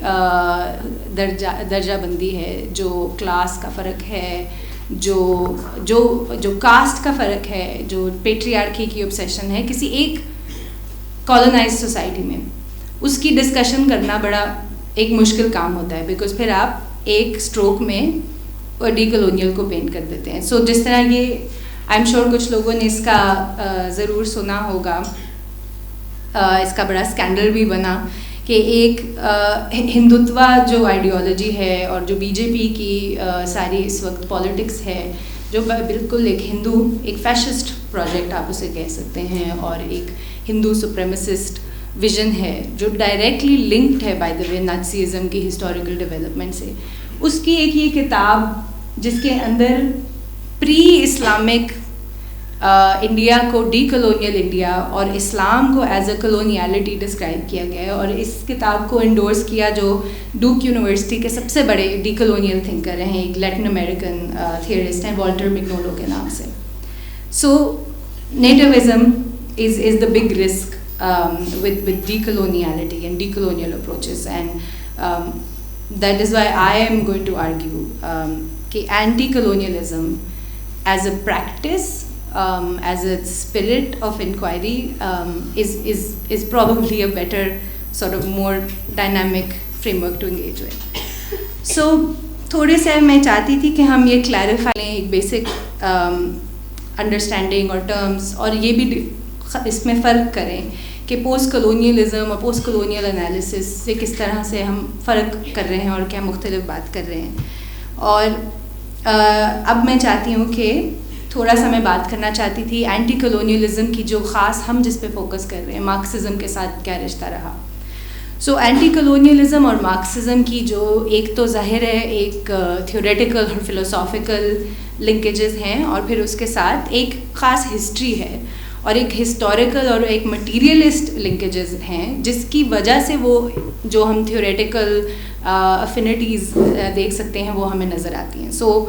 درجہ بندی ہے, جو کلاس کا فرق ہے, جو کاسٹ کا فرق ہے, جو پیٹریارکی کی اوبسیشن ہے کسی ایک کالونائز سوسائٹی میں, اس کی ڈسکشن کرنا بڑا ایک مشکل کام ہوتا ہے, بیکاز پھر آپ ایک اسٹروک میں ڈی کلونیل کو پینٹ کر دیتے ہیں. سو جس طرح یہ آئی ایم شیور کچھ لوگوں نے اس کا ضرور سنا ہوگا, اس کا بڑا اسکینڈل بھی بنا کہ ایک ہندوتوا جو آئیڈیالوجی ہے اور جو بی جے پی کی ساری اس وقت پالیٹکس ہے, جو بالکل ایک فیشسٹ پروجیکٹ آپ اسے کہہ سکتے ہیں, اور ایک ہندو سپریمسسٹ ویژن ہے جو ڈائریکٹلی لنکڈ ہے بائی دا وے نازیزم کی ہسٹوریکل ڈیولپمنٹ سے. اس کی ایک یہ کتاب جس کے اندر پری اسلامک انڈیا کو ڈی کلونیل انڈیا اور اسلام کو ایز اے کلونیالٹی ڈسکرائب کیا گیا ہے, اور اس کتاب کو انڈورس کیا جو ڈوک یونیورسٹی کے سب سے بڑے ڈی کلونیل تھنکر ہیں, ایک لیٹن امریکن تھیورسٹ ہیں والٹر مگنولو کے نام سے. So nativism is the big risk with decoloniality and decolonial approaches, and that is why I am going to argue کہ anti colonialism as a practice, as a spirit of inquiry, is probably a better sort of more dynamic framework to engage with. So تھوڑے سے میں چاہتی تھی کہ ہم یہ clarify لیں ایک بیسک انڈرسٹینڈنگ اور ٹرمز, اور یہ بھی اس میں فرق کریں کہ پوسٹ کلونیلزم اور پوسٹ کلونیل انالیسس سے کس طرح سے ہم فرق کر رہے ہیں اور کیا مختلف بات کر رہے ہیں. اور اب میں چاہتی ہوں کہ تھوڑا سا میں بات کرنا چاہتی تھی اینٹی کلونیلزم کی, جو خاص ہم جس پہ فوکس کر رہے ہیں, مارکسزم کے ساتھ کیا رشتہ رہا. سو اینٹی کلونیلزم اور مارکسزم کی جو ایک تو ظاہر ہے ایک تھیوریٹیکل اور فلوسافیکل لنکیجز ہیں, اور پھر اس کے ساتھ ایک خاص ہسٹری ہے اور ایک ہسٹوریکل اور ایک مٹیریلسٹ لنکیجز ہیں, جس کی وجہ سے وہ جو ہم تھیوریٹیکل افینیٹیز دیکھ سکتے ہیں وہ ہمیں نظر آتی ہیں. سو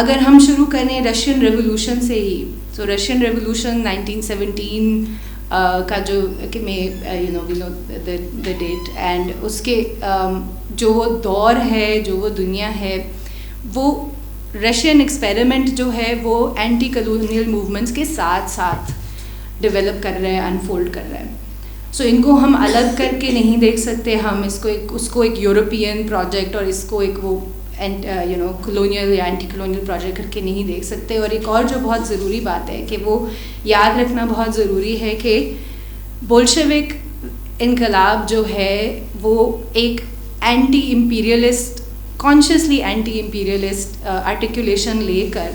اگر ہم شروع کریں رشین ریولوشن سے ہی, سو رشین ریولوشن 1917 کا جو کہ میں وی نو دا ڈیٹ, اینڈ اس کے جو وہ دور ہے, جو وہ دنیا ہے, وہ رشین ایکسپیریمنٹ جو ہے وہ اینٹی کلونیل موومنٹس کے ساتھ ساتھ ڈیولپ کر رہے ہیں, انفولڈ کر رہے ہیں. سو ان کو ہم الگ کر کے نہیں دیکھ سکتے, ہم اس کو ایک یورپین پروجیکٹ اور اس کو ایک وہ کلونیل یا اینٹی کلونیل پروجیکٹ کر کے نہیں دیکھ سکتے. اور ایک اور جو بہت ضروری بات ہے کہ وہ یاد رکھنا بہت ضروری ہے کہ بولشوک انقلاب جو ہے وہ ایک anti imperialist, consciously anti imperialist articulation لے کر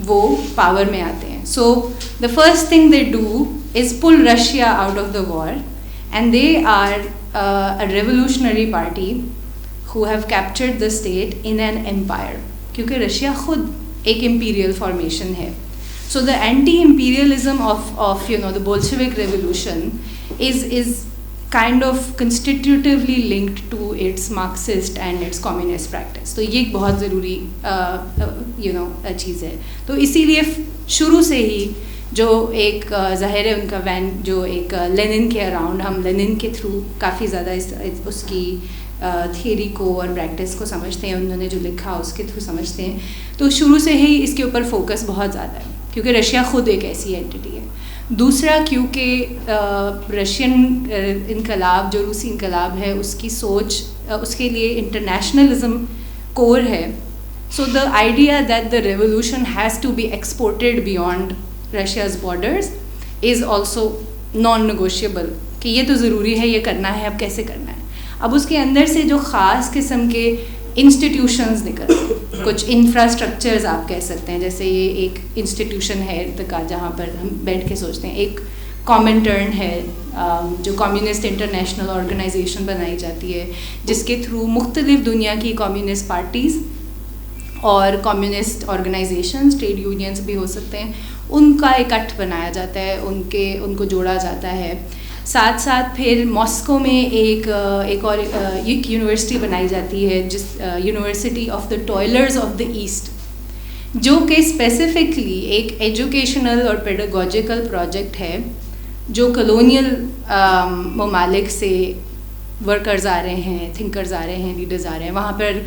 وہ پاور میں آتے ہیں. So the first thing they do is pull Russia out of the war, and they are a revolutionary party who have captured the state in an empire, کیونکہ رشیا خود ایک imperial formation ہے. So the anti-imperialism of the Bolshevik revolution is kind of constitutively linked to its Marxist and its communist practice. تو یہ ایک بہت ضروری چیز ہے. تو اسی لیے شروع سے ہی جو ایک ظاہر ہے ان کا وین جو ایک لینن کے اراؤنڈ, ہم لینن کے تھرو کافی زیادہ اس کی تھیوری کو اور پریکٹس کو سمجھتے ہیں, انہوں نے جو لکھا اس کے تھرو سمجھتے ہیں. تو شروع سے ہی اس کے اوپر فوکس بہت زیادہ ہے کیونکہ رشیا خود ایک ایسی اینٹی ہے. دوسرا کیونکہ رشین انقلاب جو روسی انقلاب ہے اس کی سوچ اس کے لیے انٹرنیشنلزم کور ہے. So the idea that the revolution has to be exported beyond Russia's borders is also non negotiable, کہ یہ تو ضروری ہے, یہ کرنا ہے, اب کیسے کرنا ہے. اب اس کے اندر سے جو خاص قسم کے انسٹیٹیوشنز نکلتے ہیں, کچھ انفراسٹرکچرز آپ کہہ سکتے ہیں, جیسے یہ ایک انسٹیٹیوشن ہے ارتقا جہاں پر ہم بیٹھ کے سوچتے ہیں. ایک کامنٹرن ہے جو کمیونسٹ انٹرنیشنل آرگنائزیشن بنائی جاتی ہے, جس کے تھرو مختلف دنیا کی کمیونسٹ پارٹیز اور کمیونسٹ آرگنائزیشنز, ٹریڈ یونینس بھی ہو سکتے ہیں, ان کا اکٹھ بنایا جاتا ہے, ان کو جوڑا جاتا ہے. ساتھ ساتھ پھر ماسکو میں ایک اور ایک یونیورسٹی بنائی جاتی ہے, جس university of the toilers of the East, جو کہ اسپیسیفکلی ایک ایجوکیشنل اور پیڈاگوجیکل پروجیکٹ ہے جو کلونیل ممالک سے ورکرز آ رہے ہیں, تھنکرز آ رہے ہیں, لیڈرز آ رہے ہیں. وہاں پر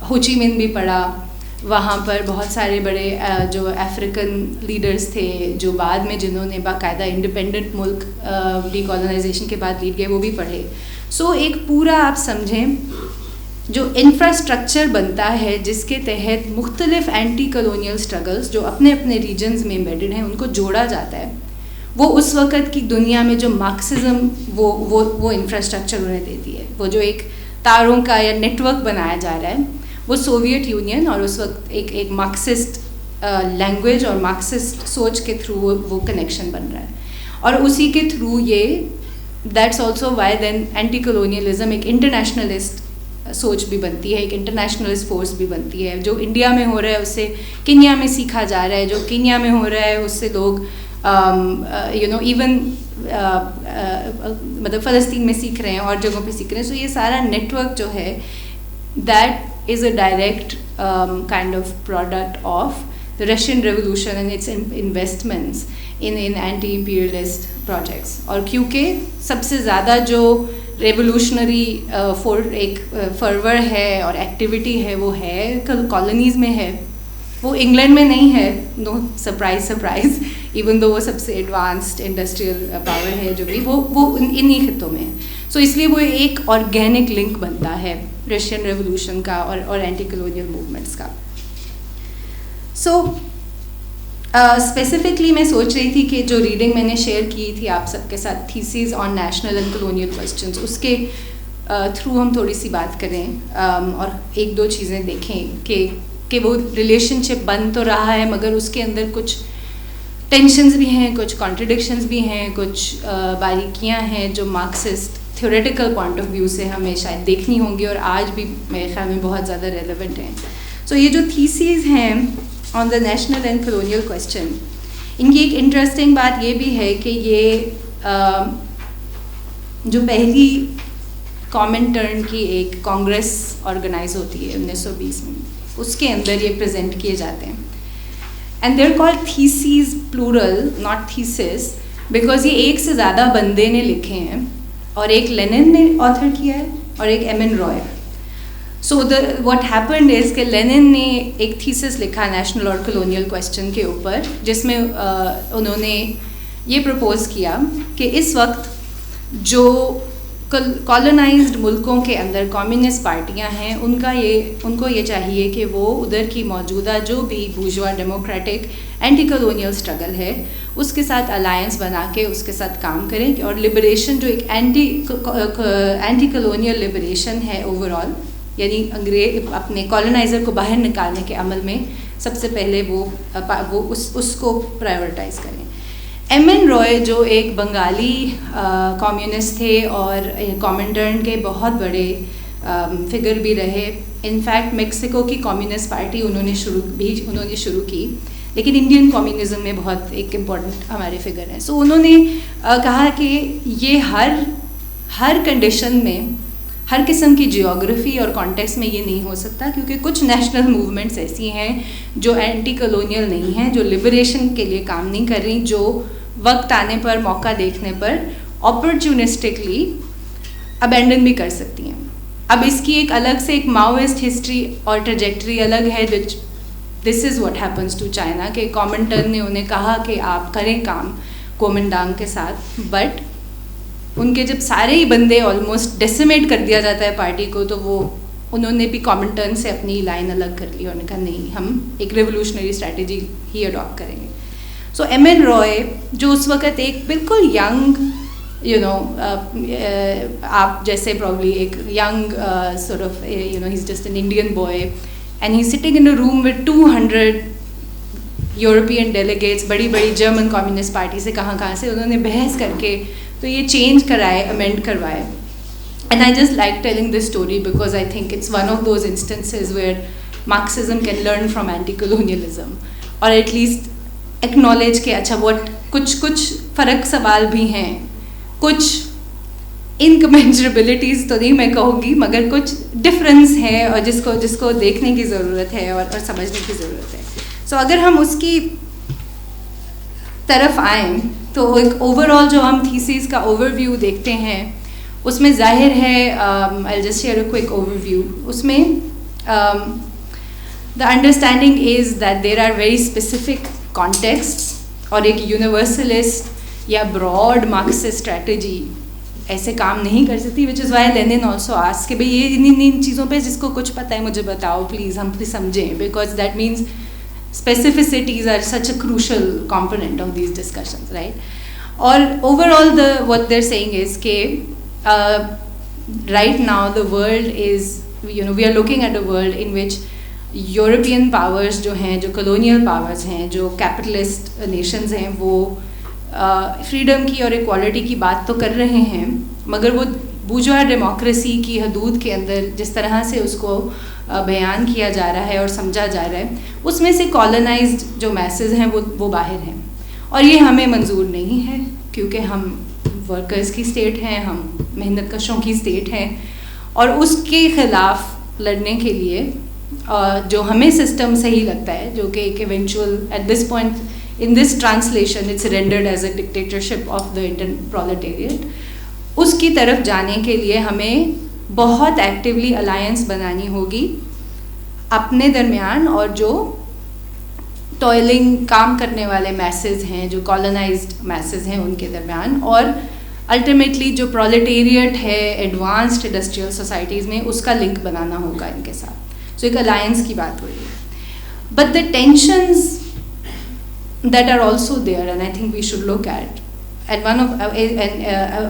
ہو چی مین بھی پڑھا, وہاں پر بہت سارے بڑے جو افریقن لیڈرز تھے جو بعد میں جنہوں نے باقاعدہ انڈیپینڈنٹ ملک ڈی کالونائزیشن کے بعد لیڈ گئے, وہ بھی پڑھے. سو ایک پورا آپ سمجھیں جو انفراسٹرکچر بنتا ہے جس کے تحت مختلف اینٹی کلونیل اسٹرگلس جو اپنے اپنے ریجنز میں امبیڈڈ ہیں ان کو جوڑا جاتا ہے. وہ اس وقت کی دنیا میں جو مارکسزم وہ انفراسٹرکچر انہیں دیتی ہے, وہ جو ایک تاروں کا یا نیٹ ورک بنایا جا رہا ہے, وہ سوویت یونین اور اس وقت ایک مارکسسٹ لینگویج اور مارکسسٹ سوچ کے تھرو وہ کنیکشن بن رہا ہے. اور اسی کے تھرو یہ that's also why then anti colonialism ایک انٹرنیشنلسٹ سوچ بھی بنتی ہے, ایک انٹرنیشنلسٹ فورس بھی بنتی ہے. جو انڈیا میں ہو رہا ہے اس سے کینیا میں سیکھا جا رہا ہے, جو کینیا میں ہو رہا ہے اس سے لوگ ایون مطلب فلسطین میں سیکھ رہے ہیں اور جگہوں پہ سیکھ رہے ہیں. سو یہ سارا نیٹ ورک جو ہے that is a direct kind of product of the Russian revolution and its investments in anti-imperialist projects. اور کیونکہ سب سے زیادہ جو ریولیوشنری ایک فرور ہے اور ایکٹیویٹی ہے وہ ہے کالونیز میں ہے, وہ انگلینڈ میں نہیں ہے. نو سرپرائز ایون دو وہ سب سے ایڈوانسڈ انڈسٹریل پاور ہے جو بھی وہ انہی خطوں میں ہے. سو اس لیے وہ ایک آرگینک لنک بنتا ہے رشین ریولیوشن کا اور اینٹی کلونیل موومنٹس کا. سو اسپیسیفکلی میں سوچ رہی تھی کہ جو ریڈنگ میں نے شیئر کی تھی آپ سب کے ساتھ, theses on national and colonial questions, اس کے تھرو ہم تھوڑی سی بات کریں اور ایک دو چیزیں دیکھیں کہ وہ ریلیشن شپ بن تو رہا ہے مگر اس کے اندر کچھ ٹینشنز بھی ہیں, کچھ کانٹرڈکشنز بھی ہیں, کچھ باریکیاں ہیں جو Marxist theoretical point of view سے ہمیں شاید دیکھنی ہوں گی اور آج بھی میرے خیال میں بہت زیادہ ریلیونٹ ہیں. سو یہ جو تھیسیز ہیں آن دا نیشنل اینڈ کلونیل کوسچن, ان کی ایک انٹرسٹنگ بات یہ بھی ہے کہ یہ جو پہلی کامنٹرن کی ایک کانگریس آرگنائز ہوتی ہے 1920 میں, اس کے اندر یہ پریزنٹ کیے جاتے ہیں. And they are called theses plural, not thesis, because یہ ایک سے زیادہ بندے نے لکھے ہیں, اور ایک لینن نے آتھر کیا ہے اور ایک M N Roy. So what happened is کہ لینن نے ایک تھیسس لکھا نیشنل اور کلونیل کوسچن کے اوپر, جس میں انہوں نے یہ پرپوز کیا کہ اس وقت جو کالونائزڈ ملکوں کے اندر کمیونسٹ پارٹیاں ہیں ان کو یہ چاہیے کہ وہ ادھر کی موجودہ جو بھی bourgeois democratic anti colonial struggle ہے اس کے ساتھ الائنس بنا کے اس کے ساتھ کام کریں, اور لبریشن جو ایک اینٹی کلونیل لبریشن ہے اوور آل, یعنی انگریز اپنے کالونائزر کو باہر نکالنے کے عمل میں سب سے پہلے وہ اس کو پرائیورٹائز کریں. ایم این رائے جو ایک بنگالی کمیونسٹ تھے اور کامنٹرن کے بہت بڑے فگر بھی رہے, انفیکٹ میکسیکو کی کمیونسٹ پارٹی انہوں نے شروع کی, لیکن انڈین کمیونزم میں بہت ایک امپورٹنٹ ہمارے فگر ہیں. سو انہوں نے کہا کہ یہ ہر کنڈیشن میں, ہر قسم کی جیوگرافی اور کانٹیکس میں یہ نہیں ہو سکتا, کیونکہ کچھ نیشنل موومنٹس ایسی ہیں جو اینٹی کلونیل نہیں ہیں, جو لبریشن کے لیے کام نہیں کر رہی, جو وقت آنے پر موقع دیکھنے پر اپرچونسٹکلی ابینڈن بھی کر سکتی ہیں. اب اس کی ایک الگ سے ایک ماؤسٹ ہسٹری اور ٹریجیکٹری الگ ہے. This is what happens to China کہ کامنٹرن نے انہیں کہا کہ آپ کریں کام کومنڈانگ کے ساتھ, بٹ ان کے جب سارے ہی بندے آلموسٹ ڈیسیمیٹ کر دیا جاتا ہے پارٹی کو, تو انہوں نے بھی کامنٹرن سے اپنی لائن الگ کر لی اور نے کہا نہیں, ہم ایک ریولیوشنری اسٹریٹجی ہی اڈاپٹ کریں گے. سو ایم این رائے جو اس وقت ایک بالکل ینگ آپ جیسے پرابلی ایک young sort of he is just an Indian boy, and he is sitting in a room with 200 European delegates, بڑی جرمن کمیونسٹ پارٹی سے کہاں سے انہوں نے بحث کر کے تو یہ چینج کرائے, امینڈ کروائے. And I just like telling this story because I think it's one of those instances where Marxism can learn from anti colonialism, اور ایٹ لیسٹ ایکنالج کہ اچھا کچھ فرق سوال بھی ہیں, کچھ انکمنجریبلٹیز تو نہیں میں کہوں گی, مگر کچھ ڈفرینس ہے اور جس کو دیکھنے کی ضرورت ہے اور سمجھنے کی ضرورت ہے. سو اگر ہم اس کی طرف آئیں تو ایک اوور آل جو ہم تھیسیز کا اوور ویو دیکھتے ہیں اس میں ظاہر ہے, I just share a quick overview, اس میں the understanding is that there are very specific context, اور ایک یونیورسلسٹ یا براڈ مارکسسٹ اسٹریٹجی ایسے کام نہیں کر سکتی, which is why Lenin also ask کہ بھائی یہ ان چیزوں پہ جس کو کچھ پتہ ہے مجھے بتاؤ پلیز, ہم پلیز سمجھیں, because that means specificities are such a crucial component of these discussions, right? Or overall what they're saying is that right now the world is, we are looking at a world in which European powers جو ہیں, جو colonial powers ہیں, جو capitalist nations ہیں, وہ freedom کی اور equality کی بات تو کر رہے ہیں, مگر وہ بورژوا ڈیموکریسی کی حدود کے اندر جس طرح سے اس کو بیان کیا جا رہا ہے اور سمجھا جا رہا ہے, اس میں سے کالونائزڈ جو میسز ہیں وہ باہر ہیں, اور یہ ہمیں منظور نہیں ہے کیونکہ ہم ورکرز کی اسٹیٹ ہیں, ہم محنت کشوں کی اسٹیٹ ہیں, اور اس کے خلاف لڑنے کے لیے جو ہمیں سسٹم صحیح لگتا ہے, جو کہ ایک eventual at this point in this translation it's rendered as a dictatorship of the Indian proletariat, اس کی طرف جانے کے لیے ہمیں بہت ایکٹیولی الائنس بنانی ہوگی اپنے درمیان اور جو ٹوائلنگ کام کرنے والے میسز ہیں, جو کالونائزڈ میسز ہیں, ان کے درمیان, اور الٹیمیٹلی جو پرولٹیریٹ ہے ایڈوانسڈ انڈسٹریل سوسائٹیز میں, اس کا لنک بنانا ہوگا ان کے ساتھ. سو ایک الائنس کی بات ہو رہی ہے. But the tensions that are also there and I think we should look at, and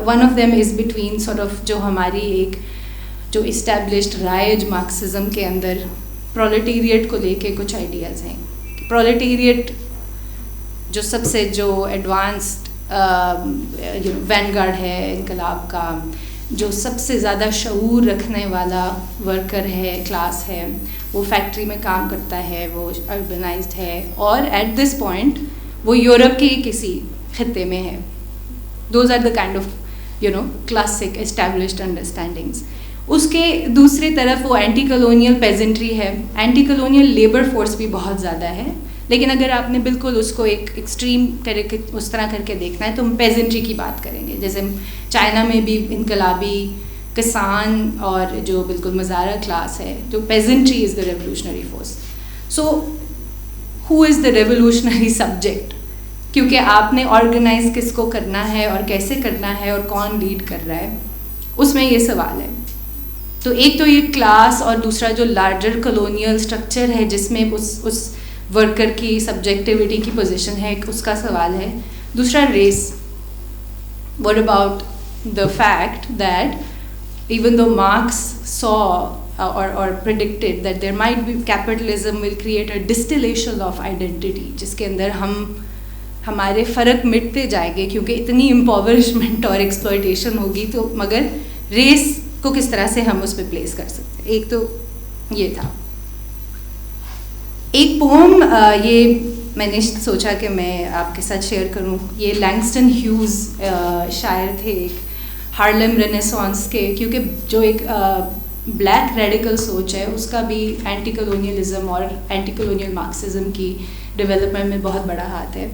one of them is between sort of جو ہماری ایک جو اسٹیبلشڈ رائج مارکسزم کے اندر پرولٹیریٹ کو لے کے کچھ آئیڈیاز ہیں. پرولٹیریٹ جو سب سے جو ایڈوانسڈ وین گارڈ ہے انقلاب کا, جو سب سے زیادہ شعور رکھنے والا ورکر ہے, کلاس ہے, وہ فیکٹری میں کام کرتا ہے, وہ اربنائزڈ ہے, اور ایٹ دس پوائنٹ وہ یورپ کے کسی خطے میں ہے. Those are the kind of classic established understandings. اس کے دوسری طرف وہ اینٹی کلونیل پیزنٹری ہے. اینٹی کلونیل لیبر فورس بھی بہت زیادہ ہے, لیکن اگر آپ نے بالکل اس کو ایک ایکسٹریم اس طرح کر کے دیکھنا ہے تو ہم پیزنٹری کی بات کریں گے. جیسے چائنا میں بھی انقلابی کسان اور جو بالکل مزارع کلاس ہے, جو پیزنٹری از دا ریولیوشنری فورس. سو ہو از دا ریولیوشنری سبجیکٹ, کیونکہ آپ نے آرگنائز کس کو کرنا ہے اور کیسے کرنا ہے اور کون لیڈ کر رہا ہے, اس میں یہ سوال ہے. تو ایک تو یہ کلاس, اور دوسرا جو لارجر کلونیل اسٹرکچر ہے جس میں اس ورکر کی سبجیکٹیوٹی کی پوزیشن ہے, اس کا سوال ہے. دوسرا race. What about the fact that even though Marx so or predicted that there might be capitalism will create a distillation of identity, جس کے اندر ہمارے فرق مٹتے جائیں گے کیونکہ اتنی امپاورشمنٹ اور ایکسپلائٹیشن ہوگی. تو مگر ریس کو کس طرح سے ہم اس پہ پلیس کر سکتے ہیں. ایک تو یہ تھا. ایک پوم یہ میں نے سوچا کہ میں آپ کے ساتھ شیئر کروں. یہ لینگسٹن ہیوز شاعر تھے ایک ہارلم رینیسانس کے, کیونکہ جو ایک بلیک ریڈیکل سوچ ہے اس کا بھی اینٹی کلونیلزم اور اینٹی کلونیل مارکسزم کی ڈیولپمنٹ میں بہت بڑا ہاتھ ہے.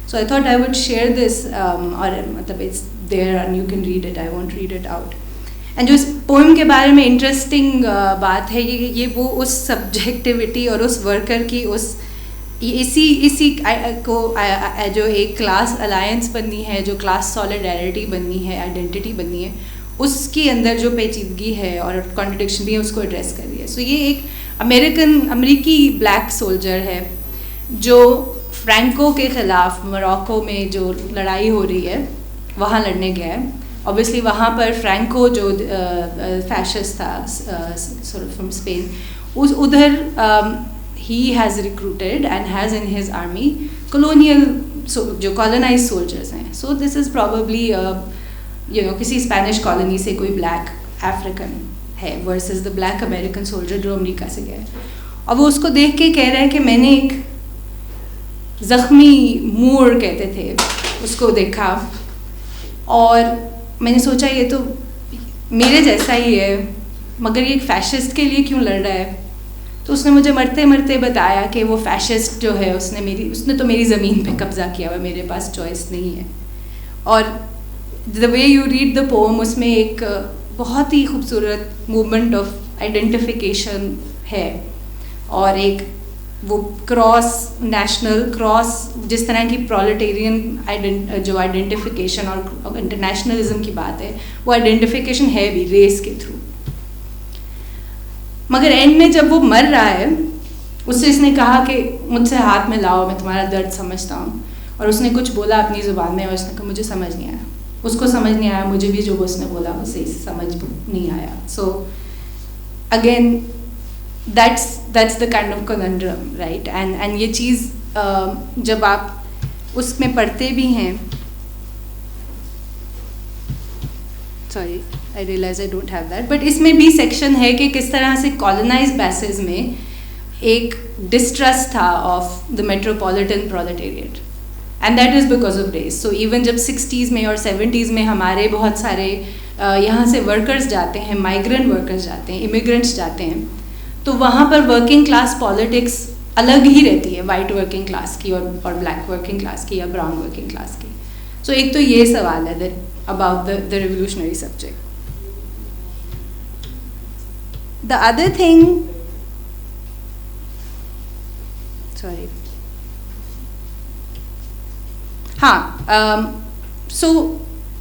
So I thought I would share this, اور مطلب it's there and you can read it, I won't read it out. And جو اس پوئم کے بارے میں انٹرسٹنگ بات ہے یہ وہ اس سبجیکٹیوٹی اور اس ورکر کی اسی کو جو ایک کلاس الائنس بننی ہے, جو کلاس سالیڈیرٹی بننی ہے, آئیڈینٹی بننی ہے, اس کے اندر جو پیچیدگی ہے اور کانٹرڈکشن بھی ہے اس کو ایڈریس کر رہی ہے. سو یہ ایک امریکی بلیک سولجر ہے جو فرینکو کے خلاف موراکو میں جو لڑائی ہو رہی ہے وہاں لڑنے گیا ہے. اوبیسلی وہاں پر فرینکو جو فیشسٹ تھا فرام اسپین, ادھر ہی has recruited and has in his army colonial جو کالونائز سولجرز ہیں. سو دس از پرابیبلی کسی اسپینش کالونی سے کوئی بلیک افریقن ہے versus the black American soldier جو امریکہ سے گیا ہے. اور وہ اس کو دیکھ کے کہہ رہا ہے کہ میں نے ایک زخمی مور کہتے تھے اس کو دیکھا, اور میں نے سوچا یہ تو میرے جیسا ہی ہے, مگر یہ ایک فیشسٹ کے لیے کیوں لڑ رہا ہے. تو اس نے مجھے مرتے مرتے بتایا کہ وہ فیشسٹ جو ہے اس نے تو میری زمین پہ قبضہ کیا ہوا, میرے پاس چوائس نہیں ہے. اور دا وے یو ریڈ دا پوم, اس میں ایک بہت ہی خوبصورت موومنٹ آف آئیڈینٹیفیکیشن ہے, اور ایک وہ کراس نیشنل کراس جس طرح کی پرولٹیرین جو آئیڈینٹیفیکیشن اور انٹرنیشنلزم کی بات ہے, وہ آئیڈینٹیفیکیشن ہے بھی ریس کے تھرو. مگر اینڈ میں جب وہ مر رہا ہے اس نے کہا کہ مجھ سے ہاتھ میں لاؤ, میں تمہارا درد سمجھتا ہوں. اور اس نے کچھ بولا اپنی زبان میں, اور اس نے کہا مجھے سمجھ نہیں آیا. اس کو سمجھ نہیں آیا, مجھے بھی جو اس نے بولا وہ صحیح سے سمجھ نہیں آیا. So again that's the kind of conundrum, right? and یہ چیز جب آپ اس میں پڑھتے بھی ہیں, sorry I realize I don't have that, but اس میں بھی سیکشن ہے کہ کس طرح سے colonized بیسز میں ایک ڈسٹرسٹ تھا of the metropolitan proletariat, and that is because of race. So even جب 60s میں اور 70s میں ہمارے بہت سارے یہاں سے ورکرز جاتے ہیں, مائیگرنٹ ورکرز جاتے ہیں, امیگرنٹس جاتے ہیں, تو وہاں پر ورکنگ کلاس پالیٹکس الگ ہی رہتی ہے وائٹ ورکنگ کلاس کی اور بلیک ورکنگ کلاس کی یا براؤن ورکنگ کلاس کی. سو ایک تو یہ سوال ہے that about the revolutionary subject. The other thing, sorry. So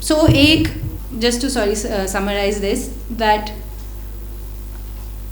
So just to summarize this, that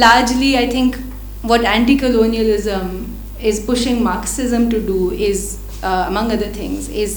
largely I think what anti-colonialism is pushing Marxism to do is among other things is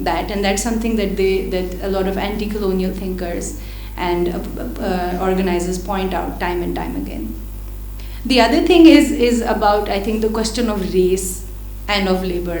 that, and that's something that a lot of anti-colonial thinkers and organizers point out time and time again. The other thing is about, I think, the question of race and of labor,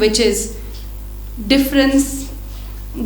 which is difference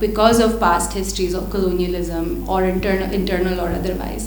because of past histories of colonialism or internal or otherwise.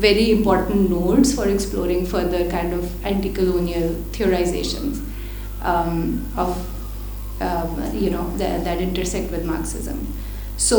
very important nodes for exploring further kind of anti-colonial theorizations of that intersect with Marxism. So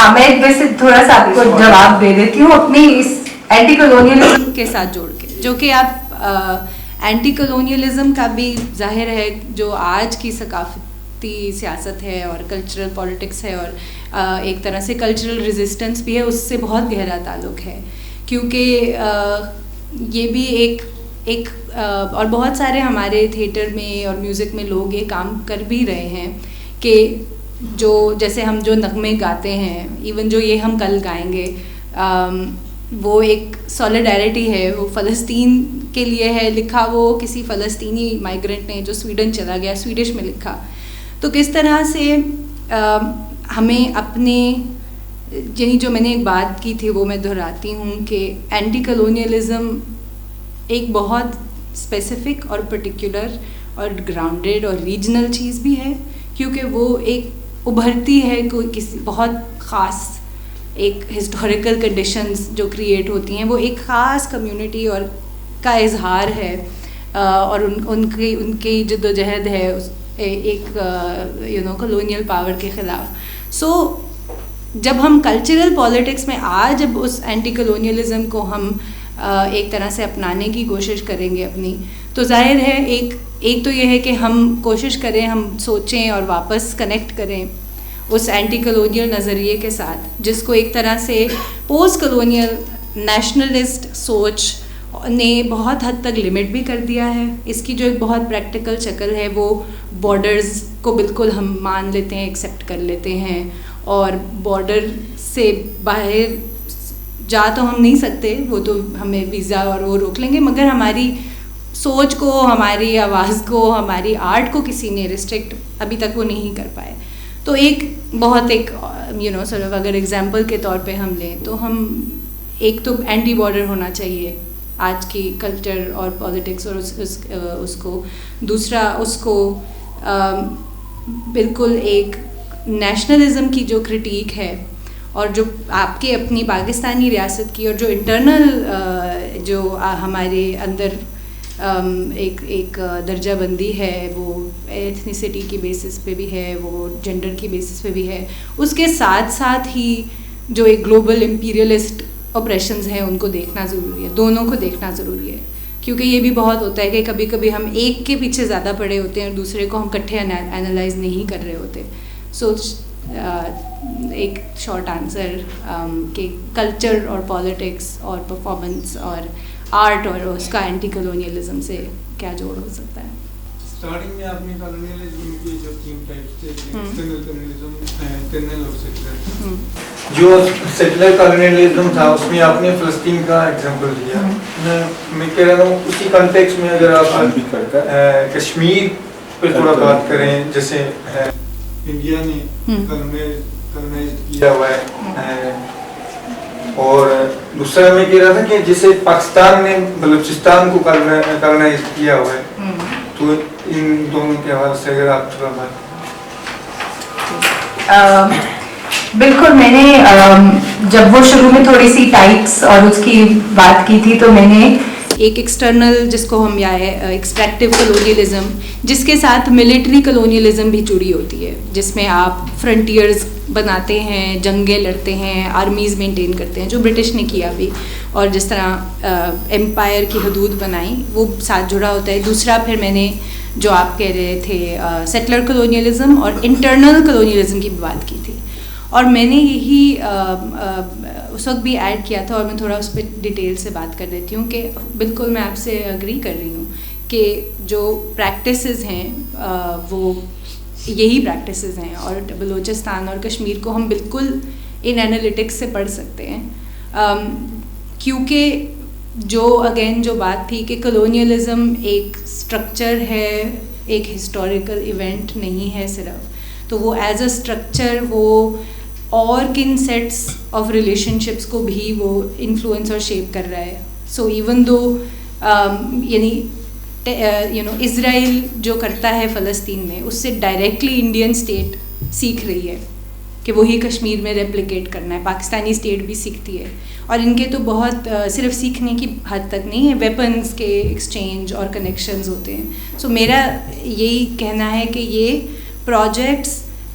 ہاں میں ویسے تھوڑا سا آپ کو جواب دے دیتی ہوں اپنی اس اینٹی کلونیلزم کے ساتھ جوڑ کے, جو کہ آپ اینٹی کلونیلزم کا بھی ظاہر ہے جو آج کی ثقافتی سیاست ہے اور کلچرل پالیٹکس ہے اور ایک طرح سے کلچرل ریزسٹنس بھی ہے, اس سے بہت گہرا تعلق ہے, کیونکہ یہ بھی ایک اور بہت سارے ہمارے تھیٹر میں اور میوزک میں لوگ یہ کام کر بھی رہے ہیں کہ جو جیسے ہم جو نغمے گاتے ہیں, ایون جو یہ ہم کل گائیں گے, وہ ایک سولیڈیرٹی ہے, وہ فلسطین کے لیے ہے, لکھا وہ کسی فلسطینی مائیگرنٹ نے جو سویڈن چلا گیا, سویڈش میں لکھا. تو کس طرح سے ہمیں اپنے, یعنی جو میں نے ایک بات کی تھی وہ میں دہراتی ہوں کہ اینٹی کلونیلزم ایک بہت اسپیسیفک اور پرٹیکولر اور گراؤنڈیڈ اور ریجنل چیز بھی ہے, کیونکہ وہ ایک ابھرتی ہے کوئی کسی بہت خاص ایک ہسٹوریکل کنڈیشنز جو کریٹ ہوتی ہیں, وہ ایک خاص کمیونٹی اور کا اظہار ہے, اور ان کی جد و جہد ہے ایک کلونیل پاور کے خلاف. سو جب ہم کلچرل پالیٹکس میں جب اس اینٹی کلونیلزم کو ہم ایک طرح سے اپنانے کی کوشش کریں گے اپنی, تو ظاہر ہے ایک تو یہ ہے کہ ہم کوشش کریں, ہم سوچیں اور واپس کنیکٹ کریں اس اینٹی کلونیل نظریے کے ساتھ, جس کو ایک طرح سے پوسٹ کلونیل نیشنلسٹ سوچ نے بہت حد تک لمٹ بھی کر دیا ہے. اس کی جو ایک بہت پریکٹیکل شکل ہے وہ بارڈرز کو بالکل ہم مان لیتے ہیں, ایکسیپٹ کر لیتے ہیں, اور بارڈر سے باہر جا تو ہم نہیں سکتے, وہ تو ہمیں ویزا اور وہ روک لیں گے, مگر ہماری سوچ کو, ہماری آواز کو, ہماری آرٹ کو کسی نے ریسٹرکٹ ابھی تک وہ نہیں کر پائے. تو ایک بہت ایک اگر ایگزامپل کے طور پہ ہم لیں تو ہم ایک تو اینٹی بارڈر ہونا چاہیے آج کی کلچر اور پالیٹکس اور اس کو, دوسرا اس کو بالکل ایک نیشنلزم کی جو کرٹیک ہے اور جو آپ کے اپنی پاکستانی ریاست کی اور جو انٹرنل جو ہمارے اندر ایک درجہ بندی ہے, وہ ایتھنیسٹی کی بیسس پہ بھی ہے, وہ جینڈر کی بیسس پہ بھی ہے, اس کے ساتھ ساتھ ہی جو ایک گلوبل امپیریلسٹ آپریشنز ہیں ان کو دیکھنا ضروری ہے, دونوں کو دیکھنا ضروری ہے, کیونکہ یہ بھی بہت ہوتا ہے کہ کبھی کبھی ہم ایک کے پیچھے زیادہ پڑے ہوتے ہیں اور دوسرے کو ہم اکٹھے اینالائز نہیں کر رہے ہوتے. سو ایک شارٹ آنسر کہ کلچر اور پالیٹکس اور پرفارمنس اور آرٹ اور اس کا اینٹی کلونیلزم سے کیا جوڑ ہو سکتا ہے. اسٹارٹنگ میں آپ نے کلونیلزم کی جو تین ٹائپس تھے, ایکسٹرنل کلونیلزم, انٹرنل اور سیکولر. جو سیکولر کلونیلزم تھا اس میں آپ نے فلسطین کا ایگزامپل دیا, میں کہہ رہا ہوں اسی کانٹیکس میں اگر آپ کشمیر پہ تھوڑا بات کریں, جیسے انڈیا نے کلونائز کیا ہوا ہے, اور دوسرا میں کہہ رہا تھا کہ جیسے پاکستان نے بلوچستان کو کلونائز کیا ہوا ہے, تو ان دونوں کے حوالے سے اگر آپ تھوڑا بات. بالکل, میں نے جب وہ شروع میں تھوڑی سی ٹائپس اور اس کی بات کی تھی تو میں نے ایک ایکسٹرنل جس کو ہم یا ایکسٹریکٹیو کلونیلزم, جس کے ساتھ ملٹری کلونیلزم بھی جڑی ہوتی ہے, جس میں آپ فرنٹیئرز بناتے ہیں, جنگیں لڑتے ہیں, آرمیز مینٹین کرتے ہیں, جو برٹش نے کیا بھی, اور جس طرح ایمپائر کی حدود بنائیں وہ ساتھ جڑا ہوتا ہے. دوسرا پھر میں نے جو آپ کہہ رہے تھے سیٹلر کلونیلزم اور انٹرنل کلونیلزم کی بات کی تھی, اور میں نے یہی اس وقت بھی ایڈ کیا تھا, اور میں تھوڑا اس پہ ڈیٹیل سے بات کر دیتی ہوں کہ بالکل میں آپ سے اگری کر رہی ہوں کہ جو پریکٹسز ہیں وہ یہی پریکٹسز ہیں, اور بلوچستان اور کشمیر کو ہم بالکل ان انالیٹکس سے پڑھ سکتے ہیں, کیونکہ جو اگین جو بات تھی کہ کلونیلزم ایک اسٹرکچر ہے, ایک ہسٹوریکل ایونٹ نہیں ہے صرف, تو وہ ایز اے اسٹرکچر وہ اور کن سیٹس آف ریلیشن شپس کو بھی وہ انفلوئنس اور شیپ کر رہا ہے. سو ایون دو اسرائیل جو کرتا ہے فلسطین میں, اس سے ڈائریکٹلی انڈین اسٹیٹ سیکھ رہی ہے کہ وہی کشمیر میں ریپلیکیٹ کرنا ہے, پاکستانی اسٹیٹ بھی سیکھتی ہے, اور ان کے تو بہت صرف سیکھنے کی حد تک نہیں ہے, ویپنز کے ایکسچینج اور کنیکشنز ہوتے ہیں. سو میرا یہی کہنا ہے کہ یہ projects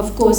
of course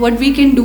what we can do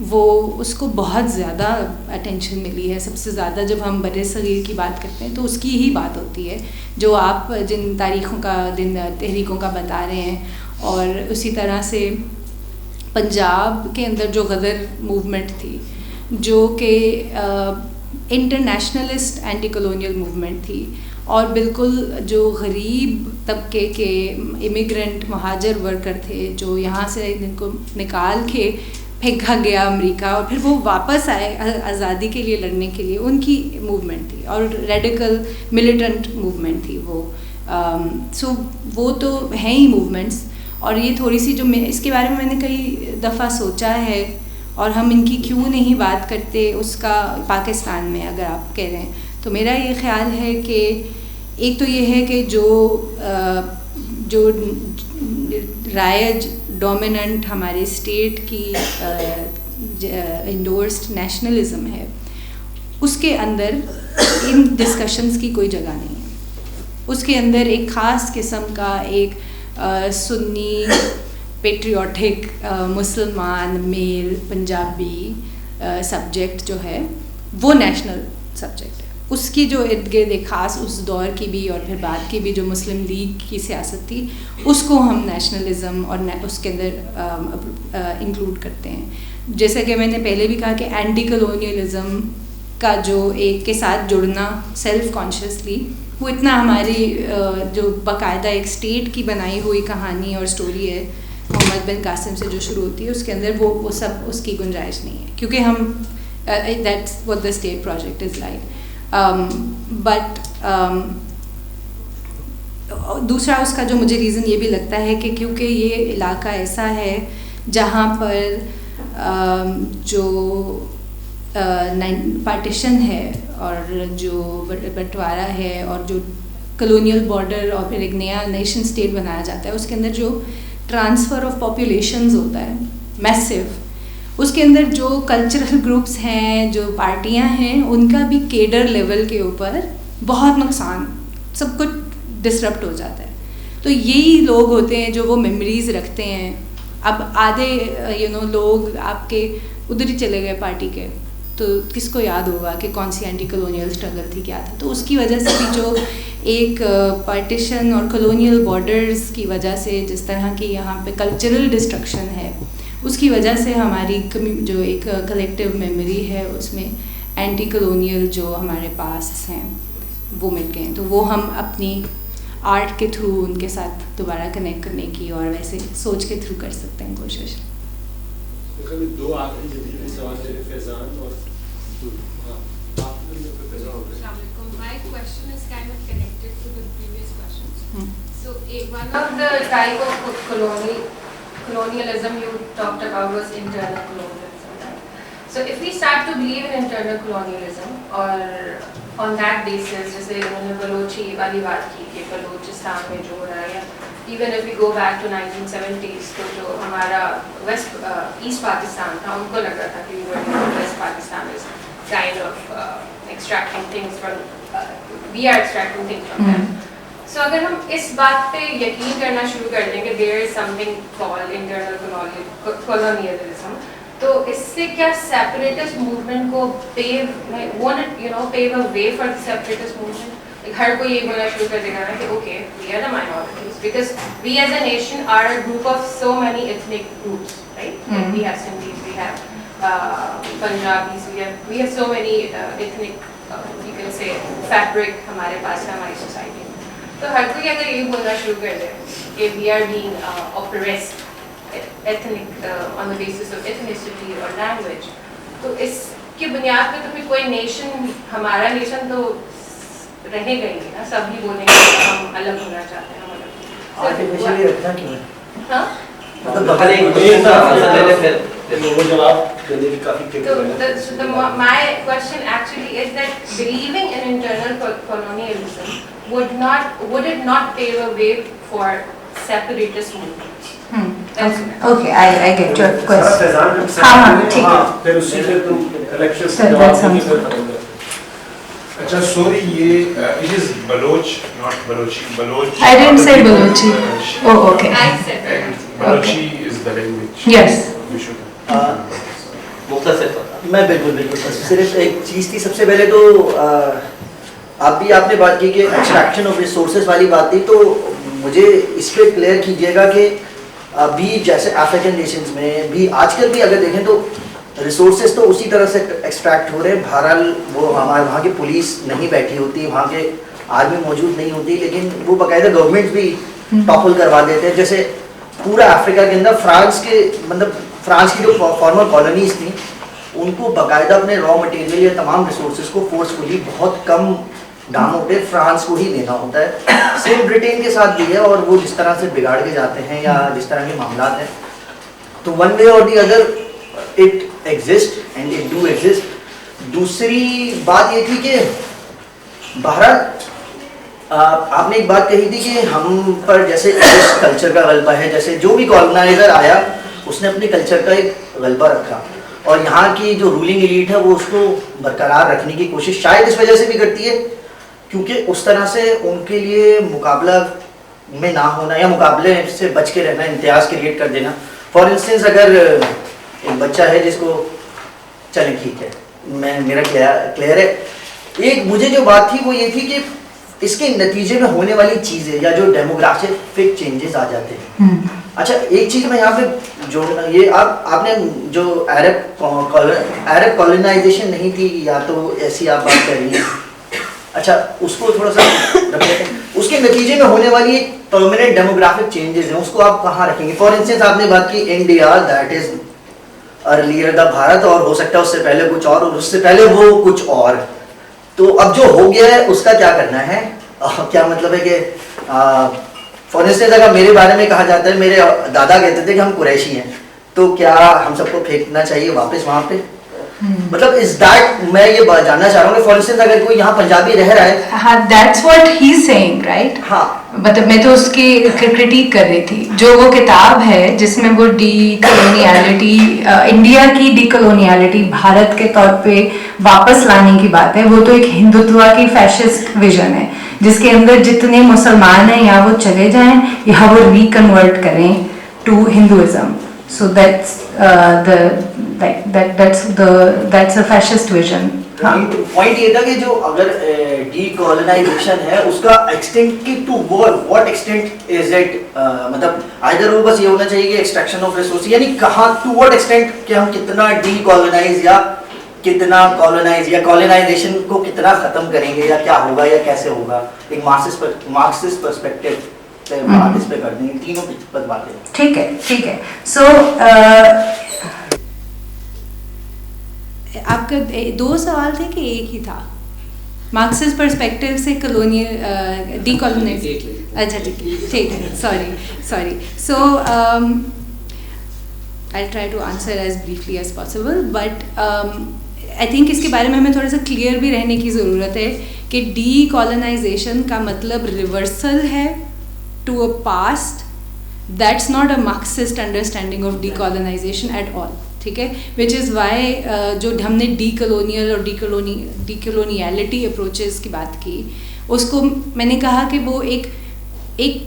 وہ اس کو بہت زیادہ اٹینشن ملی ہے. سب سے زیادہ جب ہم بر صغیر کی بات کرتے ہیں تو اس کی ہی بات ہوتی ہے جو آپ جن تاریخوں کا تحریکوں کا بتا رہے ہیں. اور اسی طرح سے پنجاب کے اندر جو غدر موومنٹ تھی جو کہ انٹرنیشنلسٹ اینٹی کلونیل موومنٹ تھی, اور بالکل جو غریب طبقے کے امیگرنٹ مہاجر ورکر تھے جو یہاں سے ان کو نکال کے پھینکا گیا امریکہ اور پھر وہ واپس آئے آزادی کے لیے لڑنے کے لیے, ان کی موومنٹ تھی. اور ریڈیکل ملیٹنٹ موومنٹ تھی وہ. سو وہ تو ہیں ہی موومنٹس. اور یہ تھوڑی سی جو اس کے بارے میں نے کئی دفعہ سوچا ہے, اور ہم ان کی کیوں نہیں بات کرتے اس کا پاکستان میں اگر آپ کہہ رہے ہیں, تو میرا یہ خیال ہے کہ ایک تو یہ ہے کہ جو رائج ڈومیننٹ ہمارے اسٹیٹ کی انڈورسڈ نیشنلزم ہے, اس کے اندر ان ڈسکشنز کی کوئی جگہ نہیں ہے. اس کے اندر ایک خاص قسم کا ایک سنی پیٹریوٹک مسلمان میل پنجابی سبجیکٹ جو ہے وہ نیشنل سبجیکٹ ہے. اس کی جو ارد گرد ایک خاص اس دور کی بھی اور پھر بعد کی بھی جو مسلم لیگ کی سیاست تھی اس کو ہم نیشنلزم اور اس کے اندر انکلوڈ کرتے ہیں. جیسا کہ میں نے پہلے بھی کہا کہ اینٹی کلونیلزم کا جو ایک کے ساتھ جڑنا سیلف کانشیسلی وہ اتنا ہماری جو باقاعدہ ایک اسٹیٹ کی بنائی ہوئی کہانی اور اسٹوری ہے محمد بن قاسم سے جو شروع ہوتی ہے اس کے اندر وہ سب اس کی گنجائش نہیں ہے, کیونکہ ہم that's what the state project is like. But دوسرا اس کا جو مجھے ریزن یہ بھی لگتا ہے کہ کیونکہ یہ علاقہ ایسا ہے جہاں پر جو پارٹیشن ہے اور جو بٹوارا ہے اور جو کلونیل بارڈر اور پھر ایک نیا نیشن اسٹیٹ بنایا جاتا ہے اس کے اندر جو ٹرانسفر آف پاپولیشنز ہوتا ہے میسو, اس کے اندر جو کلچرل گروپس ہیں جو پارٹیاں ہیں ان کا بھی کیڈر لیول کے اوپر بہت نقصان, سب کچھ ڈسرپٹ ہو جاتا ہے. تو یہی لوگ ہوتے ہیں جو وہ میموریز رکھتے ہیں. اب آدھے لوگ آپ کے ادھر ہی چلے گئے پارٹی کے, تو کس کو یاد ہوگا کہ کون سی اینٹی کلونیل اسٹرگل تھی, کیا تھا. تو اس کی وجہ سے بھی جو ایک پارٹیشن اور کلونیل بارڈرز کی وجہ سے جس طرح کی یہاں پہ کلچرل ڈسٹرکشن ہے اس کی وجہ سے ہماری جو ایک کلیکٹیو میموری ہے اس میں اینٹی کلونیل جو ہمارے پاس ہیں وہ مل گئے ہیں. تو وہ ہم اپنی آرٹ کے تھرو ان کے ساتھ دوبارہ کنیکٹ کرنے کی اور ویسے سوچ کے تھرو کر سکتے ہیں کوشش. دو آخری سوال ہے فیضان اور My question is kind of connected to the previous questions. So one of the type of colonialism you talked about was internal colonialism, right? So if we start to believe in internal colonialism or on that basis, جیسے انہوں نے بلوچی والی بات کی کہ بلوچستان میں جو ہو رہا ہے, even if we go back to 1970s تو جو ہمارا ایسٹ پاکستان تھا ان کو لگا تھا کہ west Pakistan is kind of extracting things from we are extracting things from them. So اگر ہم اس بات پہ یقین کرنا شروع کر دیں کہ there is something called internal colonialism, تو اس سے کیا separatist movement کو pave a way for the separatist movement? ہر کوئی یہ بولنا شروع کر دے گا نا کہ okay, we are the minorities because we as a nation are a group of so many ethnic groups, right? Like we have Sindhis, we have Punjabis, we have so many ethnic you can say fabric ہمارے پاس ہے ہماری society میں. تو ہر کوئی اگر یہ بولنا شروع کر دے کہ we are being oppressed ethnic on the basis of ethnicity or language, تو اس کی بنیاد پہ تو پھر کوئی نیشن, ہمارا نیشن تو رہے گا ہی نا. سب ہی بولیں گے کہ ہم الگ ہونا چاہتے ہیں, ہم الگ. آرٹیفیشلی رکھنا کیوں ہے؟ ہاں my question actually is that believing in internal colonialism would it not pave a way for separatist movements? Okay, I get your question. ہاں ٹھیک ہے. پھر اسی پہ تم الیکشن اچھا سوری یہ it is Baloch not Balochi. Baloch. I didn't say Balochi. Oh, okay. I said that. Balochi is the language. Yes. We should. مختصر میں بالکل صرف ایک چیز تھی. سب سے پہلے تو آپ نے بات کی کہ ایکسٹریکشن آف ریسورسز والی بات تھی, تو مجھے اس پہ کلیئر کیجیے گا کہ ابھی جیسے افریقن نیشنز میں بھی آج کل بھی اگر دیکھیں تو ریسورسز تو اسی طرح سے ایکسٹریکٹ ہو رہے ہیں. بہرحال وہ ہمارے وہاں کی پولیس نہیں بیٹھی ہوتی, وہاں کے آرمی موجود نہیں ہوتی, لیکن وہ باقاعدہ گورنمنٹ بھی ٹاپل کروا دیتے ہیں. جیسے پورا افریقہ کے اندر فرانس کی جو فارمر کالونیز تھیں ان کو باقاعدہ اپنے را مٹیریل یا تمام ریسورسز کو فورسفلی بہت کم داموں پہ فرانس کو ہی دینا ہوتا ہے. سیم برٹین کے ساتھ بھی ہے, اور وہ جس طرح سے بگاڑ کے جاتے ہیں یا جس طرح کے معاملات ہیں, تو ون وے اور the other it exist and it do exist. دوسری بات یہ تھی کہ بہرحال آپ نے ایک بات کہی تھی کہ ہم پر جیسے کلچر کا غلبہ ہے, جیسے جو بھی کالونائزر آیا اس نے اپنے کلچر کا ایک غلبہ رکھا, اور یہاں کی جو رولنگ ایلیٹ ہے وہ اس کو برقرار رکھنے کی کوشش شاید اس وجہ سے بھی کرتی ہے کیونکہ اس طرح سے ان کے لیے مقابلہ میں نہ ہونا یا مقابلے سے بچ کے رہنا, امتیاز کریٹ کر دینا. فار انسٹنس اگر ایک بچہ ہے جس کو چلیں ٹھیک ہے میرا کلیئر ہے, ایک مجھے جو بات تھی وہ یہ تھی کہ اس کے نتیجے میں ہونے والی چیزیں یا جو ڈیموگرافک چینجز آ جاتے ہیں. اچھا ایک چیز میں یہاں پہ جو یہ آپ نے جو عرب کالونائزیشن نہیں تھی یا تو ایسی آپ بات کر رہی ہیں, اچھا اس کو تھوڑا سا رکھ لیتے ہیں. اس کے نتیجے میں ہونے والی ایک پرماننٹ ڈیموگرافک چینجز ہیں, اس کو آپ کہاں رکھیں گے؟ فار انسٹنس آپ نے بات کی India that is earlier the Bharat, اور ہو سکتا ہے اس سے پہلے کچھ اور اس سے پہلے وہ کچھ اور. تو اب جو ہو گیا ہے اس کا کیا کرنا ہے؟ کیا مطلب ہے کہ فار انسٹنس اگر میرے بارے میں کہا جاتا ہے, میرے دادا کہتے تھے کہ ہم قریشی ہیں, تو کیا ہم سب کو پھینکنا چاہیے واپس وہاں پہ؟ مطلب از دیٹ میں یہ جاننا چاہ رہا ہوں کہ فار انسٹنس اگر کوئی یہاں پنجابی رہ رہا ہے, ہاں that's what he is saying right. ہاں مطلب میں تو اس کی کرٹیک کر رہی تھی. جو وہ کتاب ہے جس میں وہ ڈی کالونیالٹی, انڈیا کی ڈی کالونیالٹی بھارت کے طور پہ واپس لانے کی بات ہے, وہ تو ایک ہندوتوا کی فیشسٹ ویژن ہے جس کے اندر جتنے مسلمان ہیں یا وہ چلے جائیں یا وہ ریکنورٹ کریں to Hinduism. So that's a fascist vision. Point یہ تھا کہ جو اگر ڈی کالونائزیشن ہے اس کا ایکسٹینٹ کی to what extent is it, مطلب آئدر وہ بس یہ ہونا چاہیے کہ ایکسٹریکشن آف ریسورس, یعنی کہاں ٹو واٹ ایکسٹینٹ کہ ہم کتنا ڈی کالونائز یا کتنا کالونائز یا کالونائزیشن کو کتنا ختم کریں گے یا کیا ہوگا یا کیسے ہوگا. ایک مارکسسٹ پرسپیکٹو بات اس پہ کر دیں گے, تینوں پر باتیں. ٹھیک ہے. سو آپ کا دو سوال تھے کہ ایک ہی تھا؟ مارکسسٹ پرسپیکٹیو سے کالونیل ڈی کالونائز. اچھا ٹھیک ہے, sorry. So I'll try to answer as briefly as possible, but I think اس کے بارے میں ہمیں تھوڑا سا کلیئر بھی رہنے کی ضرورت ہے کہ ڈی کالونائزیشن کا مطلب ریورسل ہے to a past. That's not a Marxist understanding of decolonization at all. ٹھیک ہے, which is why جو ہم نے ڈی کالونیل اور ڈی کالونیالٹی اپروچز کی بات کی, اس کو میں نے کہا کہ وہ ایک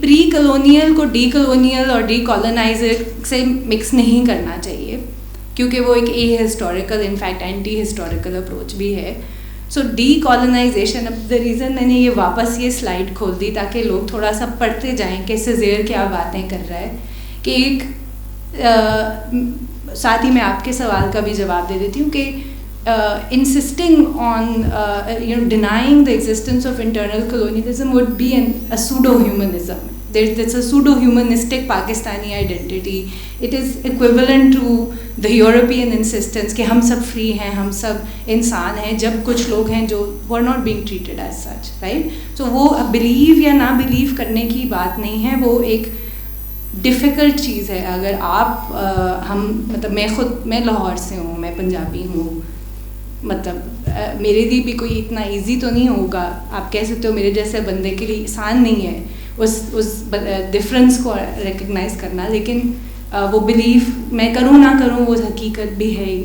پری کالونیل کو ڈی کالونیل اور ڈی کالونائزر سے مکس نہیں کرنا چاہیے کیونکہ وہ ایک ahistorical in fact anti historical approach بھی ہے. سو ڈی کالونائزیشن, اب دا ریزن میں نے یہ واپس یہ سلائڈ کھول دی تاکہ لوگ تھوڑا سا پڑھتے جائیں کہ سیزیر کیا باتیں کر رہا ہے, کہ ایک ساتھ ہی میں آپ کے سوال کا بھی جواب دے دیتی ہوں کہ insisting on denying the existence of internal colonialism would be a pseudo-humanism. There's a pseudo-humanistic Pakistani identity. It is equivalent to the European insistence کہ ہم سب free ہیں, ہم سب انسان ہیں, جب کچھ لوگ ہیں جو were not being treated as such, right? So وہ believe یا نہ believe کرنے کی بات نہیں ہے, وہ ایک ڈیفیکلٹ چیز ہے. اگر آپ ہم مطلب میں لاہور سے ہوں, میں پنجابی ہوں, مطلب میرے لیے بھی کوئی اتنا ایزی تو نہیں ہوگا, آپ کہہ سکتے ہو میرے جیسے بندے کے لیے آسان نہیں ہے اس ڈفرینس کو ریکگنائز کرنا, لیکن وہ بلیف میں کروں نہ کروں وہ حقیقت بھی ہے ہی.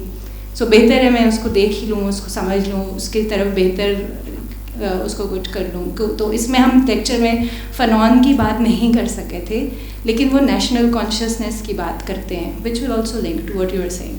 سو بہتر ہے میں اس کو دیکھ ہی لوں, اس کو سمجھ لوں, اس کی طرف بہتر اس کو کچھ کر لوں. تو اس میں ہم لیکچر میں فنون کی بات نہیں کر سکے تھے, لیکن وہ نیشنل کانشیسنیس کی بات کرتے ہیں, which will also link to what you are seeing.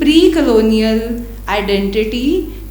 pre-colonial identity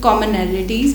commonalities,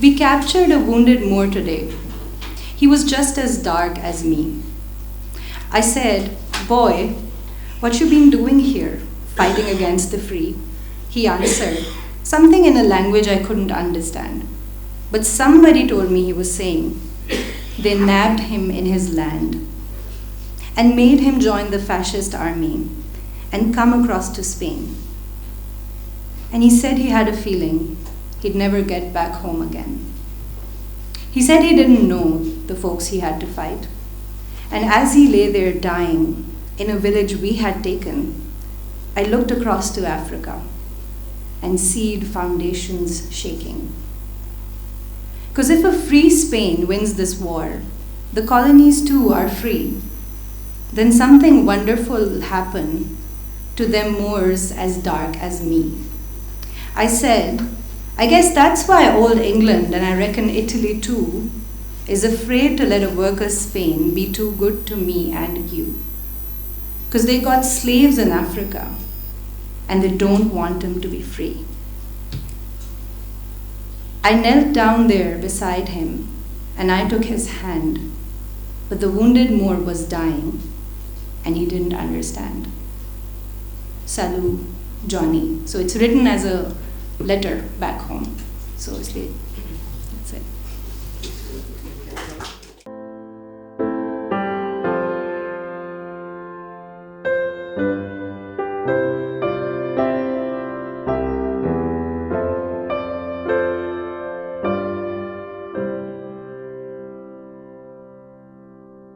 we captured a wounded Moor today. He was just as dark as me. I said, "Boy, what you been doing here, fighting against the free?" He answered, something in a language I couldn't understand. But somebody told me he was saying, they nabbed him in his land and made him join the fascist army and come across to Spain. And he said he had a feeling he'd never get back home again. He said he didn't know the folks he had to fight. And as he lay there dying in a village we had taken, I looked across to Africa and seed foundations shaking. Because if a free Spain wins this war, the colonies too are free, then something wonderful will happen to them Moors as dark as me. I said, I guess that's why old England, and I reckon Italy too, is afraid to let a workers' Spain be too good to me and you. Because they got slaves in Africa, and they don't want them to be free. I knelt down there beside him, and I took his hand, but the wounded Moor was dying, and he didn't understand. Salut, Johnny. So it's written as a letter back home. So it's